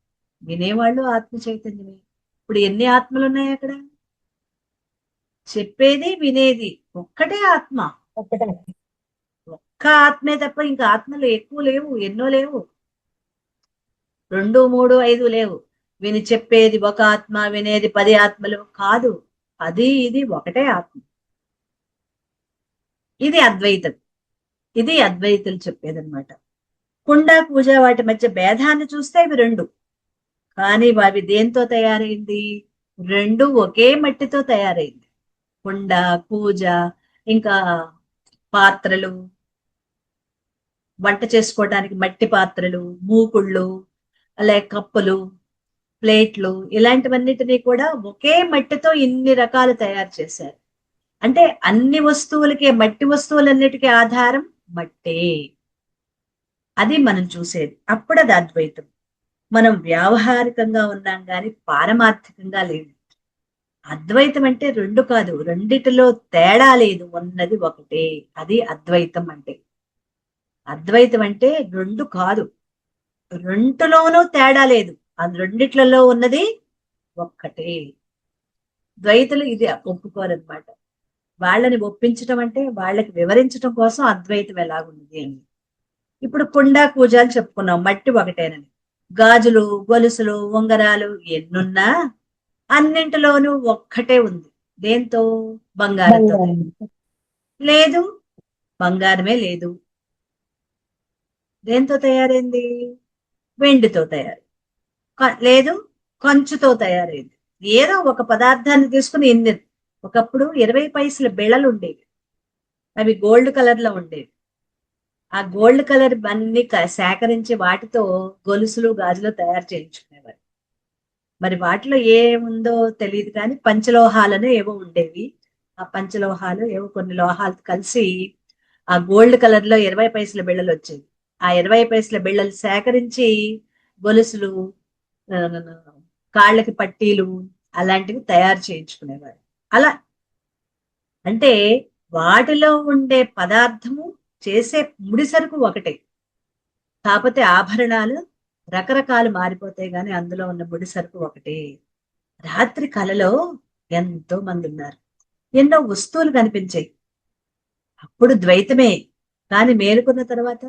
వినేవాళ్ళు ఆత్మ చైతన్యమే. ఇప్పుడు ఎన్ని ఆత్మలు ఉన్నాయి అక్కడ? చెప్పేది వినేది ఒక్కటే ఆత్మ. ఒక్క ఆత్మే తప్ప ఇంకా ఆత్మలు ఎక్కువ లేవు, ఎన్నో లేవు. 2, 3, 5 లేవు. విని చెప్పేది ఒక ఆత్మ, వినేది 10 ఆత్మలు కాదు. అది ఇది ఒకటే ఆత్మ. ఇది అద్వైతం. ఇది అద్వైతులు చెప్పేదన్నమాట. కుండ పూజ వాటి మధ్య భేదాన్ని చూస్తే ఇవి రెండు. కానీ అవి దేంతో తయారైంది? రెండు ఒకే మట్టితో తయారైంది. కుండ, పూజ, ఇంకా పాత్రలు, వంట చేసుకోవడానికి మట్టి పాత్రలు, మూకుళ్ళు, అలాగే కప్పులు, ప్లేట్లు, ఇలాంటివన్నిటినీ కూడా ఒకే మట్టితో ఇన్ని రకాలు తయారు చేశారు. అంటే అన్ని వస్తువులకి, మట్టి వస్తువులన్నిటికీ ఆధారం మట్టే. అది మనం చూసేది. అప్పుడు అది అద్వైతం. మనం వ్యావహారికంగా ఉన్నాం కానీ పారమార్థికంగా లేదు. అద్వైతం అంటే రెండు కాదు, రెండిటిలో తేడా లేదు, ఉన్నది ఒకటే. అది అద్వైతం అంటే. అద్వైతం అంటే రెండు కాదు, రెండులోనూ తేడా లేదు, అది రెండిట్లలో ఉన్నది ఒక్కటే. ద్వైతులు ఇది ఒప్పుకోరనమాట. వాళ్ళని ఒప్పించటం అంటే వాళ్ళకి వివరించటం కోసం అద్వైతం ఎలాగున్నది అని. ఇప్పుడు కుండ పూజలు చెప్పుకున్నాం, మట్టి ఒకటేనని. గాజులు, గొలుసులు, ఉంగరాలు ఎన్నున్నా అన్నింటిలోనూ ఒక్కటే ఉంది. దేంతో? బంగారంతో. లేదు, బంగారమే లేదు. దేంతో తయారైంది? వెండితో తయారు. లేదు, కంచుతో తయారైంది. ఏదో ఒక పదార్థాన్ని తీసుకుని ఎన్ని. ఒకప్పుడు 20 పైసల బిళ్ళలు ఉండేవి, అవి గోల్డ్ కలర్ లో ఉండేవి. ఆ గోల్డ్ కలర్ అన్ని సేకరించి వాటితో గొలుసులు, గాజులు తయారు చేయించుకునేవారు. మరి వాటిలో ఏముందో తెలియదు కానీ పంచలోహాలను ఏవో ఉండేవి. ఆ పంచలోహాలు ఏవో కొన్ని లోహాలు కలిసి ఆ గోల్డ్ కలర్ లో 20 పైసల బిళ్ళలు వచ్చేవి. ఆ 20 పైసల బిళ్ళలు సేకరించి గొలుసులు, కాళ్ళకి పట్టీలు అలాంటివి తయారు చేయించుకునేవారు. అలా అంటే వాటిలో ఉండే పదార్థము, చేసే ముడి సరుకు ఒకటే. కాకపోతే ఆభరణాలు రకరకాలు మారిపోతాయి కానీ అందులో ఉన్న ముడి సరుకు ఒకటే. రాత్రి కలలో ఎంతో మంది ఉన్నారు, ఎన్నో వస్తువులు కనిపించాయి. అప్పుడు ద్వైతమే, కానీ మేలుకున్న తర్వాత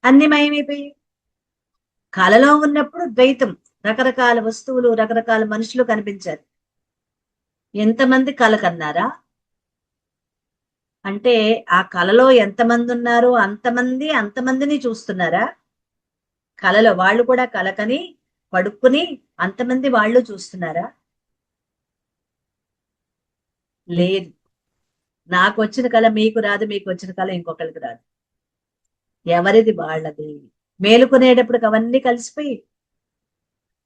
అన్ని మయమైపోయాయి. కలలో ఉన్నప్పుడు ద్వైతం, రకరకాల వస్తువులు, రకరకాల మనుషులు కనిపించారు. ఎంతమంది కల కన్నారా అంటే ఆ కలలో ఎంతమంది ఉన్నారో అంతమందిని చూస్తున్నారా? కలలో వాళ్ళు కూడా కలకని పడుకుని అంతమంది వాళ్ళు చూస్తున్నారా? లేదు. నాకు వచ్చిన కళ మీకు రాదు, మీకు వచ్చిన కళ ఇంకొకరికి రాదు. ఎవరిది వాళ్ళది. మేలుకునేటప్పటికి అవన్నీ కలిసిపోయి.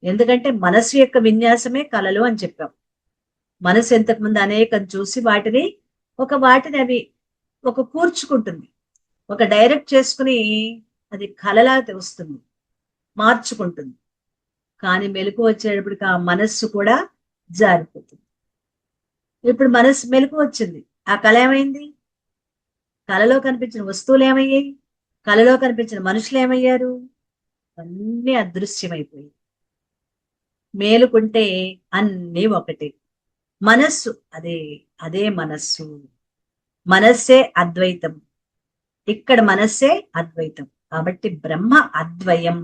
ఎందుకంటే మనసు యొక్క విన్యాసమే కళలు అని చెప్పాం. మనసు ఇంతకుముందు అనేకం చూసి వాటిని అవి ఒక కూర్చుకుంటుంది, ఒక డైరెక్ట్ చేసుకుని అది కళలా వస్తుంది, మార్చుకుంటుంది. కానీ మెలకు వచ్చేటప్పటికి ఆ మనస్సు కూడా జారిపోతుంది. ఇప్పుడు మనస్సు మెలకు వచ్చింది, ఆ కళ ఏమైంది? కళలో కనిపించిన వస్తువులు ఏమయ్యాయి? కళలో కనిపించిన మనుషులు ఏమయ్యారు? అన్ని అదృశ్యమైపోయి. మేలుకుంటే అన్ని ఒకటి. మనస్సు అదే, అదే మనస్సు. మనస్సే అద్వైతం. ఇక్కడ మనస్సే అద్వైతం. కాబట్టి బ్రహ్మ అద్వయం,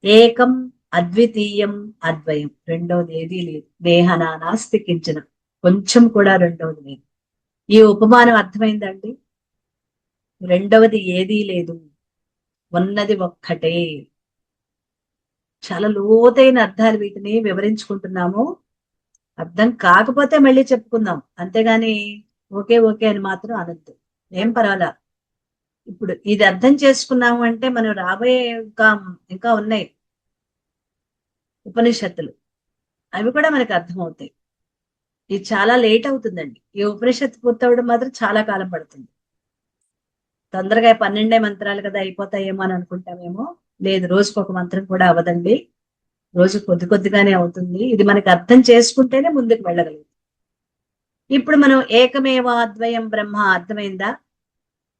ఏకం అద్వితీయం అద్వయం. రెండవది ఏదీ లేదు. దేహనా నాస్తి కించన, కొంచెం కూడా రెండవది లేదు. ఈ ఉపమానం అర్థమైందండి? రెండవది ఏదీ లేదు, ఉన్నది ఒక్కటే. చాలా లోతైన అర్థాలు, వీటిని వివరించుకుంటున్నాము. అర్థం కాకపోతే మళ్ళీ చెప్పుకుందాం, అంతేగాని ఓకే ఓకే అని మాత్రం అనద్దు. ఏం పర్వాలా. ఇప్పుడు ఇది అర్థం చేసుకున్నాము అంటే మనం రాబోయే ఇంకా ఇంకా ఉన్నాయి ఉపనిషత్తులు, అవి కూడా మనకు అర్థమవుతాయి. ఇది చాలా లేట్ అవుతుందండి. ఈ ఉపనిషత్తు పూర్తవడం మాత్రం చాలా కాలం పడుతుంది. తొందరగా 12 మంత్రాలు కదా అయిపోతాయేమో అని అనుకుంటామేమో. లేదు, రోజుకు ఒక మంత్రం కూడా అవదండి, రోజు కొద్ది కొద్దిగానే అవుతుంది. ఇది మనకి అర్థం చేసుకుంటేనే ముందుకు వెళ్ళగలుగుతాం. ఇప్పుడు మనం ఏకమేవ అద్వయం బ్రహ్మ అర్థమైందా?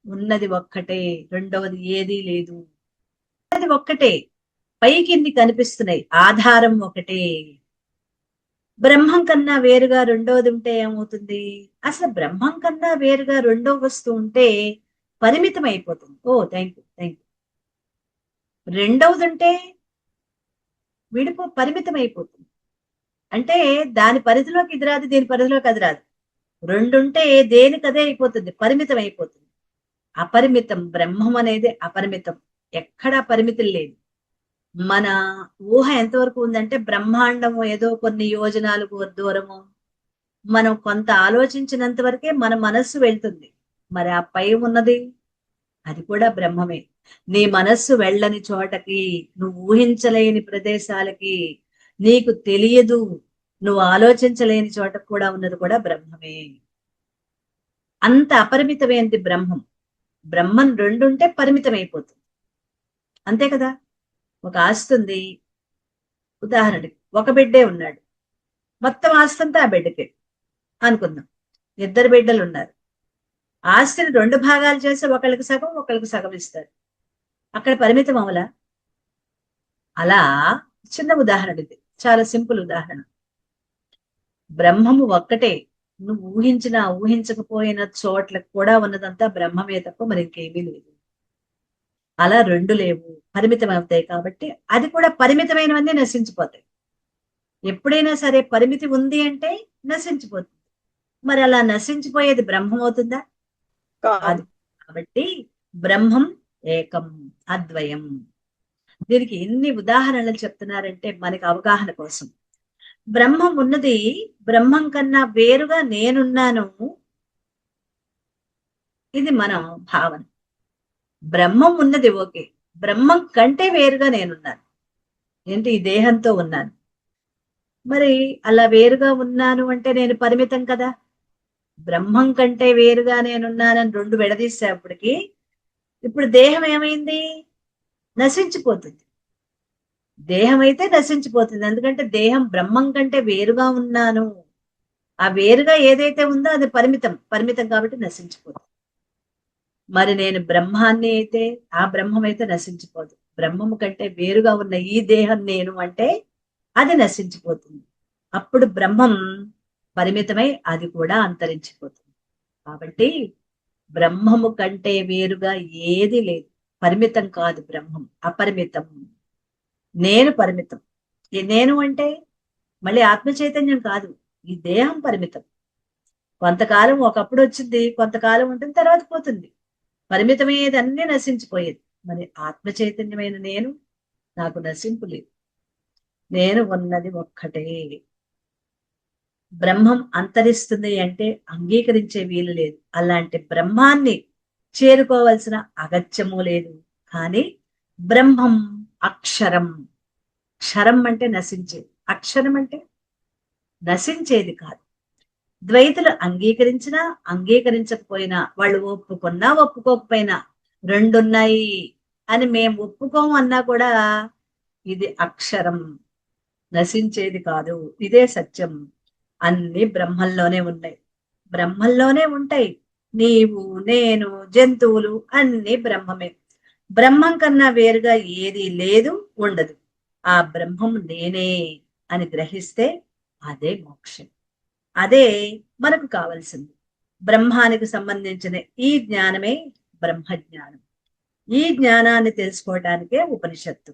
ఉన్నది ఒక్కటే, రెండవది ఏదీ లేదు. అది ఒక్కటే, పైకింది కనిపిస్తున్నాయి, ఆధారం ఒకటే. బ్రహ్మం కన్నా వేరుగా రెండవది ఉంటే ఏమవుతుంది? అసలు బ్రహ్మం కన్నా వేరుగా రెండో వస్తువు ఉంటే పరిమితం అయిపోతుంది. ఓ థ్యాంక్ యూ, థ్యాంక్ యూ. రెండవది ఉంటే పరిమితం అయిపోతుంది. అంటే దాని పరిధిలోకి ఇది రాదు, దీని పరిధిలోకి అది రాదు. రెండుంటే దేనికదే అయిపోతుంది, పరిమితం అయిపోతుంది. అపరిమితం బ్రహ్మం అనేది అపరిమితం, ఎక్కడా పరిమితులు లేదు. మన ఊహ ఎంతవరకు ఉందంటే బ్రహ్మాండం ఏదో కొన్ని యోజనాలు దూరము, మనం కొంత ఆలోచించినంత వరకే మన మనస్సు వెళ్తుంది. మరి ఆ పై ఉన్నది అది కూడా బ్రహ్మమే. నీ మనస్సు వెళ్ళని చోటకి, నువ్వు ఊహించలేని ప్రదేశాలకి, నీకు తెలియదు, నువ్వు ఆలోచించలేని చోట కూడా ఉన్నది కూడా బ్రహ్మమే. అంత అపరిమితమైనది బ్రహ్మం. బ్రహ్మం రెండుంటే పరిమితం అయిపోతుంది, అంతే కదా. ఒక ఆస్తుంది, ఉదాహరణకి ఒక బిడ్డే ఉన్నాడు, మొత్తం ఆస్తంతా ఆ బిడ్డకే అనుకుందాం. ఇద్దరు బిడ్డలు ఉన్నారు, ఆస్తిని రెండు భాగాలు చేసి ఒకళ్ళకి సగం ఒకళ్ళకి సగం ఇస్తారు. అక్కడ పరిమితం అవలా? అలా చిన్న ఉదాహరణ ఇది, చాలా సింపుల్ ఉదాహరణ. బ్రహ్మము ఒక్కటే, నువ్వు ఊహించినా ఊహించకపోయిన చోట్లకు కూడా ఉన్నదంతా బ్రహ్మమే తప్ప మరి ఇంకేమీ లేదు. అలా రెండు లేవు, పరిమితం అవుతాయి. కాబట్టి అది కూడా పరిమితమైనవన్నీ నశించిపోతాయి. ఎప్పుడైనా సరే పరిమితి ఉంది అంటే నశించిపోతుంది. మరి అలా నశించిపోయేది బ్రహ్మం అవుతుందా? కాదు. కాబట్టి బ్రహ్మం ఏకం, అద్వయం. దీనికి ఎన్ని ఉదాహరణలు చెప్తున్నారంటే మనకి అవగాహన కోసం. బ్రహ్మం ఉన్నది, బ్రహ్మం కన్నా వేరుగా నేనున్నాను, ఇది మన భావన. బ్రహ్మం ఉన్నది ఓకే, బ్రహ్మం కంటే వేరుగా నేనున్నాను. ఏంటి? ఈ దేహంతో ఉన్నాను. మరి అలా వేరుగా ఉన్నాను అంటే నేను పరిమితం కదా. బ్రహ్మం కంటే వేరుగా నేనున్నానని రెండు విడదీసేపటికి ఇప్పుడు దేహం ఏమైంది? నశించిపోతుంది. దేహం అయితే నశించిపోతుంది, ఎందుకంటే దేహం బ్రహ్మం కంటే వేరుగా ఉన్నాను. ఆ వేరుగా ఏదైతే ఉందో అది పరిమితం, పరిమితం కాబట్టి నశించిపోతుంది. మరి నేను బ్రహ్మాన్ని అయితే ఆ బ్రహ్మం అయితే నశించిపోదు. బ్రహ్మము కంటే వేరుగా ఉన్న ఈ దేహం నేను అంటే అది నశించిపోతుంది. అప్పుడు బ్రహ్మం పరిమితమై అది కూడా అంతరించిపోతుంది. కాబట్టి బ్రహ్మము కంటే వేరుగా ఏది లేదు. పరిమితం కాదు బ్రహ్మం, అపరిమితం. నేను పరిమితం. ఈ నేను అంటే మళ్ళీ ఆత్మ చైతన్యం కాదు, ఈ దేహం పరిమితం. కొంతకాలం ఒకప్పుడు వచ్చింది, కొంతకాలం ఉంటుంది, తర్వాత పోతుంది. పరిమితమయ్యేది అన్ని నశించిపోయేది. మరి ఆత్మ చైతన్యమైన నేను, నాకు నశింపు లేదు. నేను ఉన్నది ఒక్కటే. బ్రహ్మం అంతరిస్తుంది అంటే అంగీకరించే వీలు లేదు. అలాంటి బ్రహ్మాన్ని చేరుకోవాల్సిన అగత్యము లేదు. కానీ బ్రహ్మం అక్షరం. క్షరం అంటే నశించేది, అక్షరం అంటే నశించేది కాదు. ద్వైతులు అంగీకరించినా అంగీకరించకపోయినా, వాళ్ళు ఒప్పుకున్నా ఒప్పుకోకపోయినా రెండున్నాయి అని మేము ఒప్పుకోము అన్నా కూడా ఇది అక్షరం, నశించేది కాదు. ఇదే సత్యం. అన్ని బ్రహ్మంలోనే ఉన్నాయి, బ్రహ్మంలోనే ఉంటాయి. నీవు, నేను, జంతువులు అన్ని బ్రహ్మమే. బ్రహ్మం కన్నా వేరుగా ఏది లేదు, ఉండదు. ఆ బ్రహ్మం నేనే అని గ్రహిస్తే అదే మోక్షం. అదే మనకు కావలసింది. బ్రహ్మానికి సంబంధించిన ఈ జ్ఞానమే బ్రహ్మజ్ఞానం. ఈ జ్ఞానాన్ని తెలుసుకోవటానికే ఉపనిషత్తు.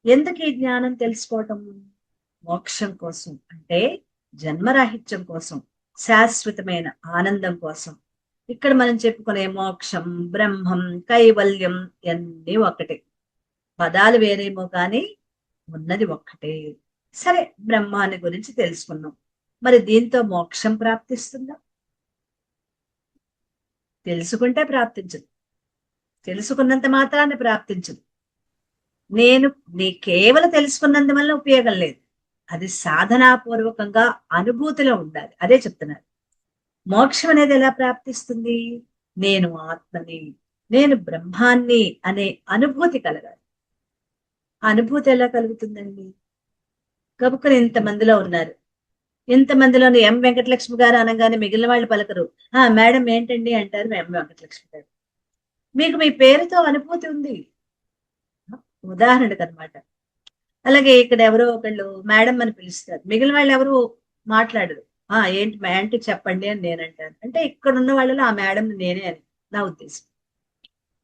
ఎందుకు ఈ జ్ఞానం తెలుసుకోవటం? మోక్షం కోసం, అంటే జన్మరాహిత్యం కోసం, శాశ్వతమైన ఆనందం కోసం. ఇక్కడ మనం చెప్పుకునే మోక్షం, బ్రహ్మం, కైవల్యం అన్నీ ఒకటే. పదాలు వేరేమో కానీ ఉన్నది ఒక్కటే. సరే, బ్రహ్మాన్ని గురించి తెలుసుకున్నాం. మరి దీంతో మోక్షం ప్రాప్తిస్తుందా? తెలుసుకుంటే ప్రాప్తించదు, తెలుసుకున్నంత మాత్రాన్ని ప్రాప్తించదు. నేను నీ కేవలం తెలుసుకున్నందువల్ల ఉపయోగం లేదు, అది సాధనాపూర్వకంగా అనుభూతిలో ఉండాలి. అదే చెప్తున్నారు. మోక్షం అనేది ఎలా ప్రాప్తిస్తుంది? నేను ఆత్మని, నేను బ్రహ్మాన్ని అనే అనుభూతి కలగాలి. అనుభూతి ఎలా కలుగుతుందండి? కబుక్కని ఇంతమందిలో ఉన్నారు, ఇంతమందిలోని ఎం వెంకటలక్ష్మి గారు అనగానే మిగిలిన వాళ్ళు పలకరు. మేడం ఏంటండి అంటారు ఎం వెంకటలక్ష్మి గారు. మీకు మీ పేరుతో అనుభూతి ఉంది. ఉదాహరణకు అనమాట. అలాగే ఇక్కడ ఎవరో ఒకళ్ళు మేడం అని పిలుస్తారు, మిగిలిన వాళ్ళు ఎవరు మాట్లాడరు. ఏంటి ఏంటి చెప్పండి అని నేను అంటాను. అంటే ఇక్కడ ఉన్న వాళ్ళలో ఆ మేడం నేనే అని నా ఉద్దేశం.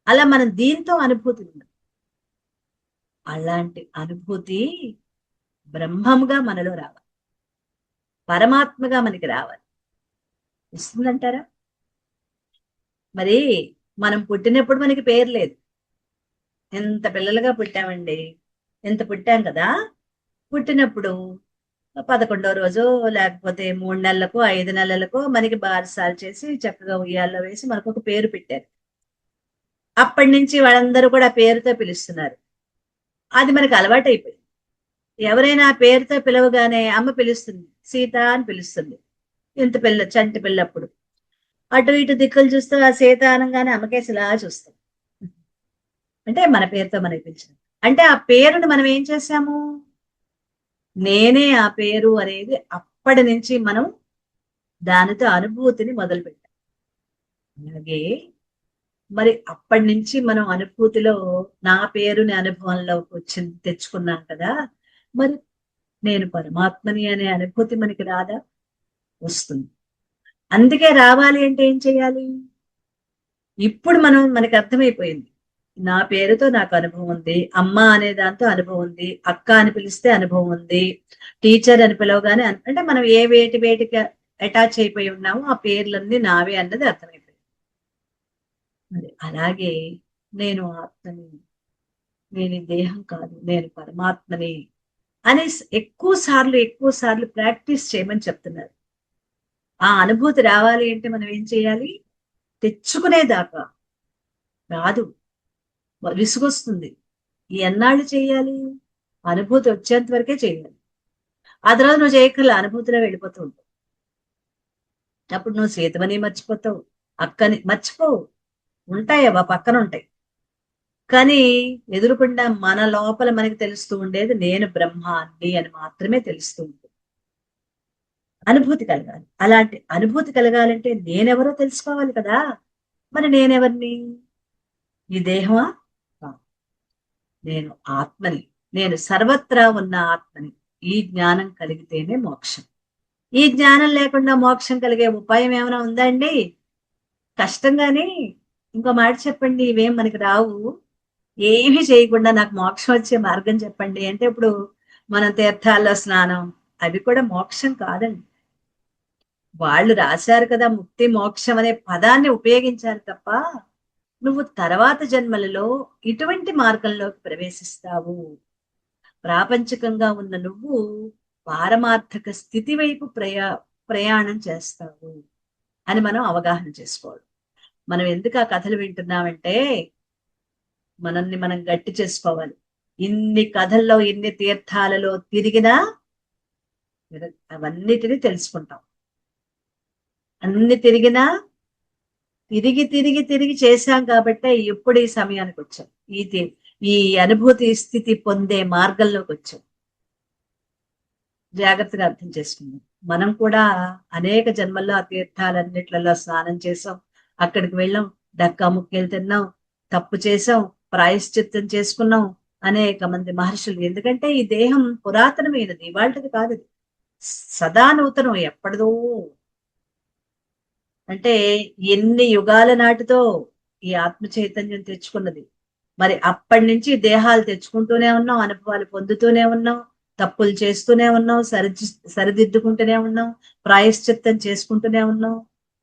అలా మనం దీంతో అనుభూతి ఉంది. అలాంటి అనుభూతి బ్రహ్మంగా మనలో రావాలి, పరమాత్మగా మనకి రావాలి. వస్తుందంటారా? మరి మనం పుట్టినప్పుడు మనకి పేరు లేదు. ఎంత పిల్లలుగా పుట్టామండి, ఎంత పుట్టాం కదా. పుట్టినప్పుడు 11వ రోజు లేకపోతే 3 నెలలకు 5 నెలలకు మనకి బారసాలు చేసి చక్కగా ఉయ్యాల్లో వేసి మనకు ఒక పేరు పెట్టారు. అప్పటి నుంచి వాళ్ళందరూ కూడా పేరుతో పిలుస్తున్నారు. అది మనకి అలవాటైపోయింది. ఎవరైనా ఆ పేరుతో పిలవగానే అమ్మ పిలుస్తుంది, సీత అని పిలుస్తుంది. ఇంత పిల్ల చంటి పిల్లప్పుడు అటు ఇటు దిక్కులు చూస్తూ ఆ సీత అనగానే అమ్మకేసిలా చూస్తాం. అంటే మన పేరుతో మనకి పిలిచింది. అంటే ఆ పేరుని మనం ఏం చేశాము, నేనే ఆ పేరు అనేది అప్పటి నుంచి మనం దానితో అనుభూతిని మొదలుపెట్టాం. అలాగే మరి అప్పటి నుంచి మనం అనుభూతిలో నా పేరుని అనుభవంలోకి వచ్చి తెచ్చుకున్నాం కదా. మరి నేను పరమాత్మని అనే అనుభూతి మనకి రాదా? వస్తుంది. అందుకే రావాలి అంటే ఏం చేయాలి? ఇప్పుడు మనకి అర్థమైపోయింది. నా పేరుతో నాకు అనుభవం ఉంది, అమ్మ అనే దాంతో అనుభవం ఉంది, అక్క అని పిలిస్తే అనుభవం ఉంది, టీచర్ అని పిలవగానే అంటే మనం ఏ వేటికి అటాచ్ అయిపోయి ఉన్నామో ఆ పేర్లన్నీ నావే అన్నది అర్థమైపోయింది. మరి అలాగే నేను ఆత్మని, నేను ఈ దేహం కాదు, నేను పరమాత్మని అని ఎక్కువ సార్లు ప్రాక్టీస్ చేయమని చెప్తున్నారు. ఆ అనుభూతి రావాలి అంటే మనం ఏం చేయాలి? తెచ్చుకునేదాకా రాదు, విసుగొస్తుంది. ఎన్నాళ్ళు చేయాలి? అనుభూతి వచ్చేంత వరకే చేయాలి. ఆ తర్వాత నువ్వు చేయక్కర్లే, అనుభూతిలో వెళ్ళిపోతూ ఉంటావు. అప్పుడు నువ్వు సీతమని మర్చిపోతావు, అక్కని మర్చిపోవు. ఉంటాయి అవి పక్కన ఉంటాయి. కానీ ఎదురుకుండా మన లోపల మనకి తెలుస్తూ ఉండేది నేను బ్రహ్మాన్ని అని మాత్రమే తెలుస్తూ ఉంటుంది. అనుభూతి కలగాలి. అలాంటి అనుభూతి కలగాలంటే నేనెవరో తెలుసుకోవాలి కదా. మరి నేనెవరిని? ఈ దేహమా? నేను ఆత్మని, నేను సర్వత్రా ఉన్న ఆత్మని. ఈ జ్ఞానం కలిగితేనే మోక్షం. ఈ జ్ఞానం లేకుండా మోక్షం కలిగే ఉపాయం ఏమైనా ఉందా అండి? కష్టంగానే. ఇంకో మాట చెప్పండి, ఇవేం మనకి రావు, ఏమీ చేయకుండా నాకు మోక్షం వచ్చే మార్గం చెప్పండి అంటే ఇప్పుడు మనం తీర్థాల్లో స్నానం, అవి కూడా మోక్షం కాదండి. వాళ్ళు రాశారు కదా ముక్తి మోక్షం అనే పదాన్ని ఉపయోగించారు తప్ప నువ్వు తర్వాత జన్మలలో ఇటువంటి మార్గంలోకి ప్రవేశిస్తావు, ప్రాపంచికంగా ఉన్న నువ్వు పారమార్థక స్థితి వైపు ప్రయాణం చేస్తావు అని మనం అవగాహన చేసుకోవాలి. మనం ఎందుకు ఆ కథలు వింటున్నామంటే మనల్ని మనం గట్టి చేసుకోవాలి. ఇన్ని కథల్లో ఇన్ని తీర్థాలలో తిరిగినా అవన్నిటిని తెలుసుకుంటాం. అన్ని తిరిగినా తిరిగి చేశాం కాబట్టే ఇప్పుడు ఈ సమయానికి వచ్చాం, ఈ అనుభూతి స్థితి పొందే మార్గంలోకి వచ్చాం. జాగ్రత్తగా అర్థం చేసుకుందాం. మనం కూడా అనేక జన్మల్లో ఆ తీర్థాలన్నిట్లలో స్నానం చేసాం, అక్కడికి వెళ్ళాం, డక్కా ముక్కలు తిన్నాం, తప్పు చేసాం, ప్రాయశ్చిత్తం చేసుకున్నాం. అనేక మంది మహర్షులు, ఎందుకంటే ఈ దేహం పురాతనమైనది, ఇవాళది కాదు, సదా నూతనం, ఎప్పటిదో. అంటే ఎన్ని యుగాల నాటితో ఈ ఆత్మ చైతన్యం తెచ్చుకున్నది. మరి అప్పటి నుంచి దేహాలు తెచ్చుకుంటూనే ఉన్నాం, అనుభవాలు పొందుతూనే ఉన్నాం, తప్పులు చేస్తూనే ఉన్నాం, సరిదిద్దుకుంటూనే ఉన్నాం, ప్రాయశ్చిత్తం చేసుకుంటూనే ఉన్నాం.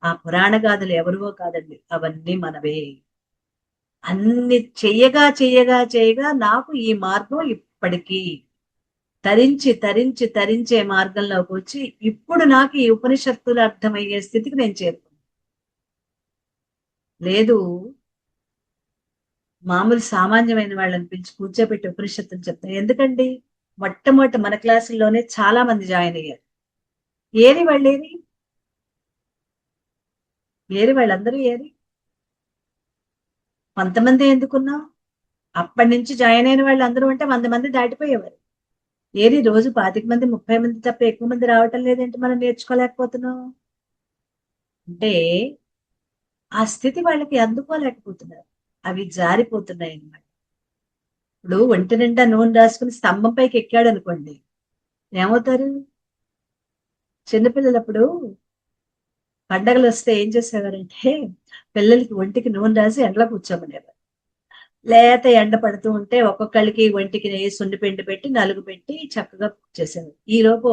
ఆ పురాణ గాథలు ఎవరివో కాదండి, అవన్నీ మనవే. అన్ని చెయ్యగా నాకు ఈ మార్గం ఇప్పటికీ తరించే మార్గంలోకి వచ్చి ఇప్పుడు నాకు ఈ ఉపనిషత్తులు అర్థమయ్యే స్థితికి నేను చేరుకున్నాను. లేదు, మామూలు సామాన్యమైన వాళ్ళని పిలిచి కూర్చోబెట్టి ఉపనిషత్తులు చెప్తాను ఎందుకండి? మొట్టమొదటి మన క్లాసుల్లోనే చాలా మంది జాయిన్ అయ్యారు. ఏరి వాళ్ళేరి ఏరి వాళ్ళందరూ ఏరి కొంతమంది ఎందుకున్నాం? అప్పటి నుంచి జాయిన్ అయిన వాళ్ళు అందరూ అంటే 100 మంది దాటిపోయేవారు. ఏరి రోజు 25 మంది 30 మంది తప్ప ఎక్కువ మంది రావటం లేదేంటి, మనం నేర్చుకోలేకపోతున్నాం అంటే ఆ స్థితి వాళ్ళకి అందుకోలేకపోతున్నారు. అవి జారిపోతున్నాయి అన్నమాట. ఇప్పుడు ఒంటి నిండా నూనె రాసుకుని స్తంభం పైకి ఎక్కాడు అనుకోండి, ఏమవుతారు? చిన్నపిల్లలప్పుడు పండగలు వస్తే ఏం చేసేవారంటే పిల్లలకి ఒంటికి నూనె రాసి ఎండలో కూర్చోమనేవారు. లేత ఎండ పడుతూ ఉంటే ఒక్కొక్కళ్ళకి ఒంటికి సుండి పిండి పెట్టి నలుగు పెట్టి చక్కగా చేసేవారు. ఈ లోపు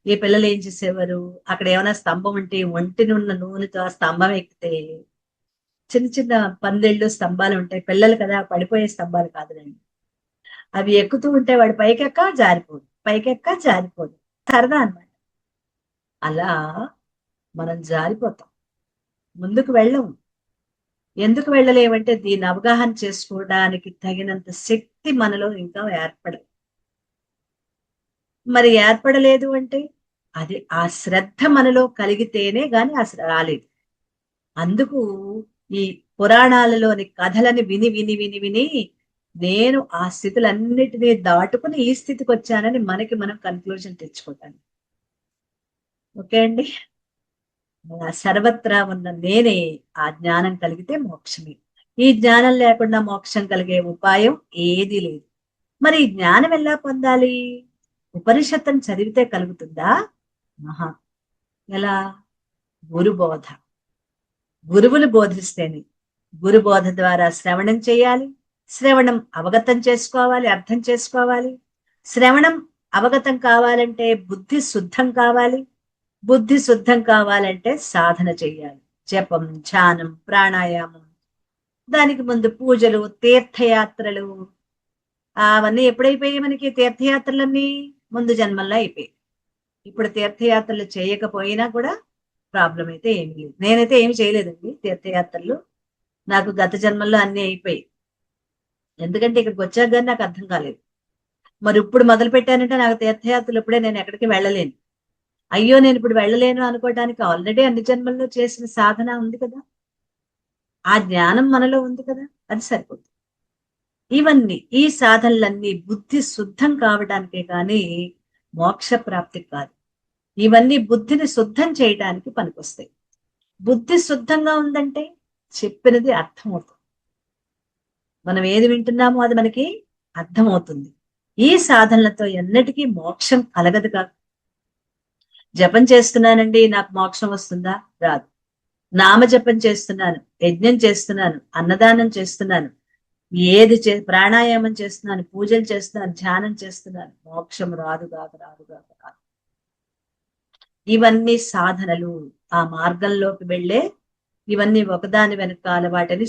ఈ పిల్లలు ఏం చేసేవారు, అక్కడ ఏమైనా స్తంభం ఉంటే ఒంటిని ఉన్న నూనెతో ఆ స్తంభం ఎక్కితే చిన్న చిన్న పందిళ్ళు స్తంభాలు ఉంటాయి, పిల్లలు కదా, పడిపోయే స్తంభాలు కాదులేండి. అవి ఎక్కుతూ ఉంటే వాడు పైకెక్క జారిపోదు, పైకెక్క జారిపోదు, సరదా అన్నమాట. అలా మనం జారిపోతాం, ముందుకు వెళ్ళము. ఎందుకు వెళ్ళలేమంటే దీన్ని అవగాహన చేసుకోవడానికి తగినంత శక్తి మనలో ఇంకా ఏర్పడదు. మరి ఏర్పడలేదు అంటే అది ఆ శ్రద్ధ మనలో కలిగితేనే గాని రాలేదు. అందుకు ఈ పురాణాలలోని కథలని విని విని విని విని నేను ఆ స్థితులన్నిటినీ దాటుకుని ఈ స్థితికి వచ్చానని మనకి మనం కన్క్లూజన్ తెచ్చుకుంటాను. ఓకే అండి. సర్వత్రా ఉన్న నేనే ఆ జ్ఞానం కలిగితే మోక్షమే. ఈ జ్ఞానం లేకుండా మోక్షం కలిగే ఉపాయం ఏది లేదు. మరి ఈ జ్ఞానం ఎలా పొందాలి? ఉపనిషత్తును చదివితే కలుగుతుందా? మహా ఎలా? గురుబోధ. గురువులు బోధిస్తేనే. గురుబోధ ద్వారా శ్రవణం చేయాలి, శ్రవణం అవగతం చేసుకోవాలి, అర్థం చేసుకోవాలి. శ్రవణం అవగతం కావాలంటే బుద్ధి శుద్ధం కావాలి, బుద్ధి శుద్ధం కావాలంటే సాధన చెయ్యాలి. జపం, ధ్యానం, ప్రాణాయామం, దానికి ముందు పూజలు, తీర్థయాత్రలు. అవన్నీ ఎప్పుడైపోయాయి మనకి? తీర్థయాత్రలన్నీ ముందు జన్మల్లో అయిపోయాయి. ఇప్పుడు తీర్థయాత్రలు చేయకపోయినా కూడా ప్రాబ్లం అయితే ఏమి లేదు. నేనైతే ఏమి చేయలేదండి తీర్థయాత్రలు, నాకు గత జన్మల్లో అన్ని అయిపోయాయి. ఎందుకంటే ఇక్కడికి వచ్చాక కానీ నాకు అర్థం కాలేదు. మరి ఇప్పుడు మొదలు పెట్టానంటే నాకు తీర్థయాత్రలు ఇప్పుడే నేను ఎక్కడికి వెళ్ళలేను. అయ్యో నేను ఇప్పుడు వెళ్ళలేను అనుకోవడానికి ఆల్రెడీ అన్ని జన్మల్లో చేసిన సాధన ఉంది కదా, ఆ జ్ఞానం మనలో ఉంది కదా, అది సరిపోతుంది. ఇవన్నీ ఈ సాధనలన్నీ బుద్ధి శుద్ధం కావడానికే కానీ మోక్ష ప్రాప్తి కాదు. ఇవన్నీ బుద్ధిని శుద్ధం చేయడానికి పనికొస్తాయి. బుద్ధి శుద్ధంగా ఉందంటే చెప్పినది అర్థమవుతుంది, మనం ఏది వింటున్నామో అది మనకి అర్థమవుతుంది. ఈ సాధనలతో ఎన్నటికీ మోక్షం కలగదు కాదు. జపం చేస్తున్నానండి నాకు మోక్షం వస్తుందా? రాదు. నామజపం చేస్తున్నాను, యజ్ఞం చేస్తున్నాను, అన్నదానం చేస్తున్నాను, ఏది ప్రాణాయామం చేస్తున్నాను, పూజలు చేస్తున్నాను, ధ్యానం చేస్తున్నాను, మోక్షం రాదు కాదు రాదు కాదు రాదు. ఇవన్నీ సాధనలు, ఆ మార్గంలోకి వెళ్ళే ఇవన్నీ ఒకదాని వెనకాల వాటిని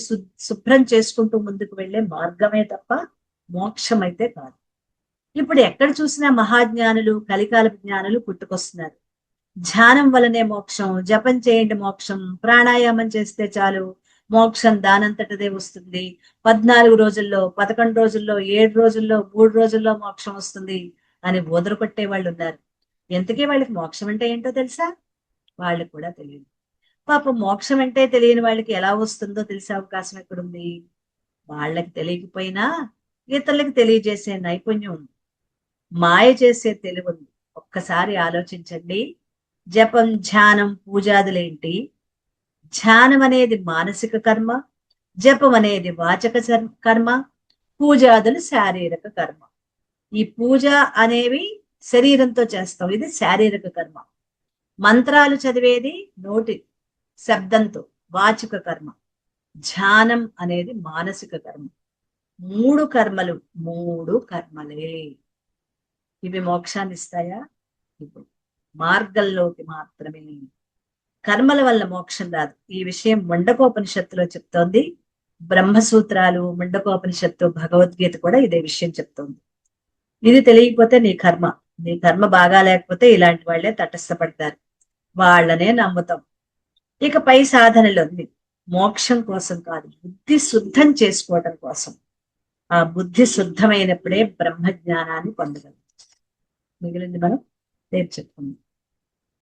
శుభ్రం చేసుకుంటూ ముందుకు వెళ్ళే మార్గమే తప్ప మోక్షం అయితే కాదు. ఇప్పుడు ఎక్కడ చూసినా మహాజ్ఞానులు, కలికాలపు జ్ఞానులు పుట్టుకొస్తున్నారు. ధ్యానం వలనే మోక్షం, జపం చేయండి మోక్షం, ప్రాణాయామం చేస్తే చాలు మోక్షం దానంతటదే వస్తుంది, 14 రోజుల్లో, 11 రోజుల్లో, 7 రోజుల్లో, 3 రోజుల్లో మోక్షం వస్తుంది అని కొట్టే వాళ్ళు ఉన్నారు. ఎంతకీ వాళ్ళకి మోక్షం అంటే ఏంటో తెలుసా? వాళ్ళకి కూడా తెలియదు. పాపం మోక్షం అంటే తెలియని వాళ్ళకి ఎలా వస్తుందో తెలిసే అవకాశం ఎక్కడుంది? వాళ్ళకి తెలియకపోయినా ఇతరులకు తెలియజేసే నైపుణ్యం ఉంది, మాయ చేసే తెలివి ఉంది. ఒక్కసారి ఆలోచించండి. జపం, ధ్యానం, పూజాదులేంటి? ధ్యానం అనేది మానసిక కర్మ, జపం అనేది వాచక కర్మ, పూజాదులు శారీరక కర్మ. ఈ పూజ అనేవి శరీరంతో చేస్తాం, ఇది శారీరక కర్మ. మంత్రాలు చదివేది నోటి శబ్దంతో, వాచిక కర్మ. ధ్యానం అనేది మానసిక కర్మ. 3 కర్మలు, 3 కర్మలే. ఇవి మోక్షాన్ని ఇస్తాయా? ఇప్పుడు మార్గంలోకి మాత్రమే. కర్మల వల్ల మోక్షం రాదు. ఈ విషయం ముండకోపనిషత్తులో చెప్తోంది. బ్రహ్మసూత్రాలు, ముండకోపనిషత్తు, భగవద్గీత కూడా ఇదే విషయం చెప్తోంది. ఇది తెలియకపోతే నీ కర్మ బాగా లేకపోతే ఇలాంటి వాళ్లే తటస్థపడతారు, వాళ్ళనే నమ్ముతాం. ఇక పై సాధనలు మోక్షం కోసం కాదు, బుద్ధి శుద్ధం చేసుకోవటం కోసం. ఆ బుద్ధి శుద్ధమైనప్పుడే బ్రహ్మ జ్ఞానాన్ని పొందగలం. మిగిలింది మనం రేపు చెప్పుకుందాం.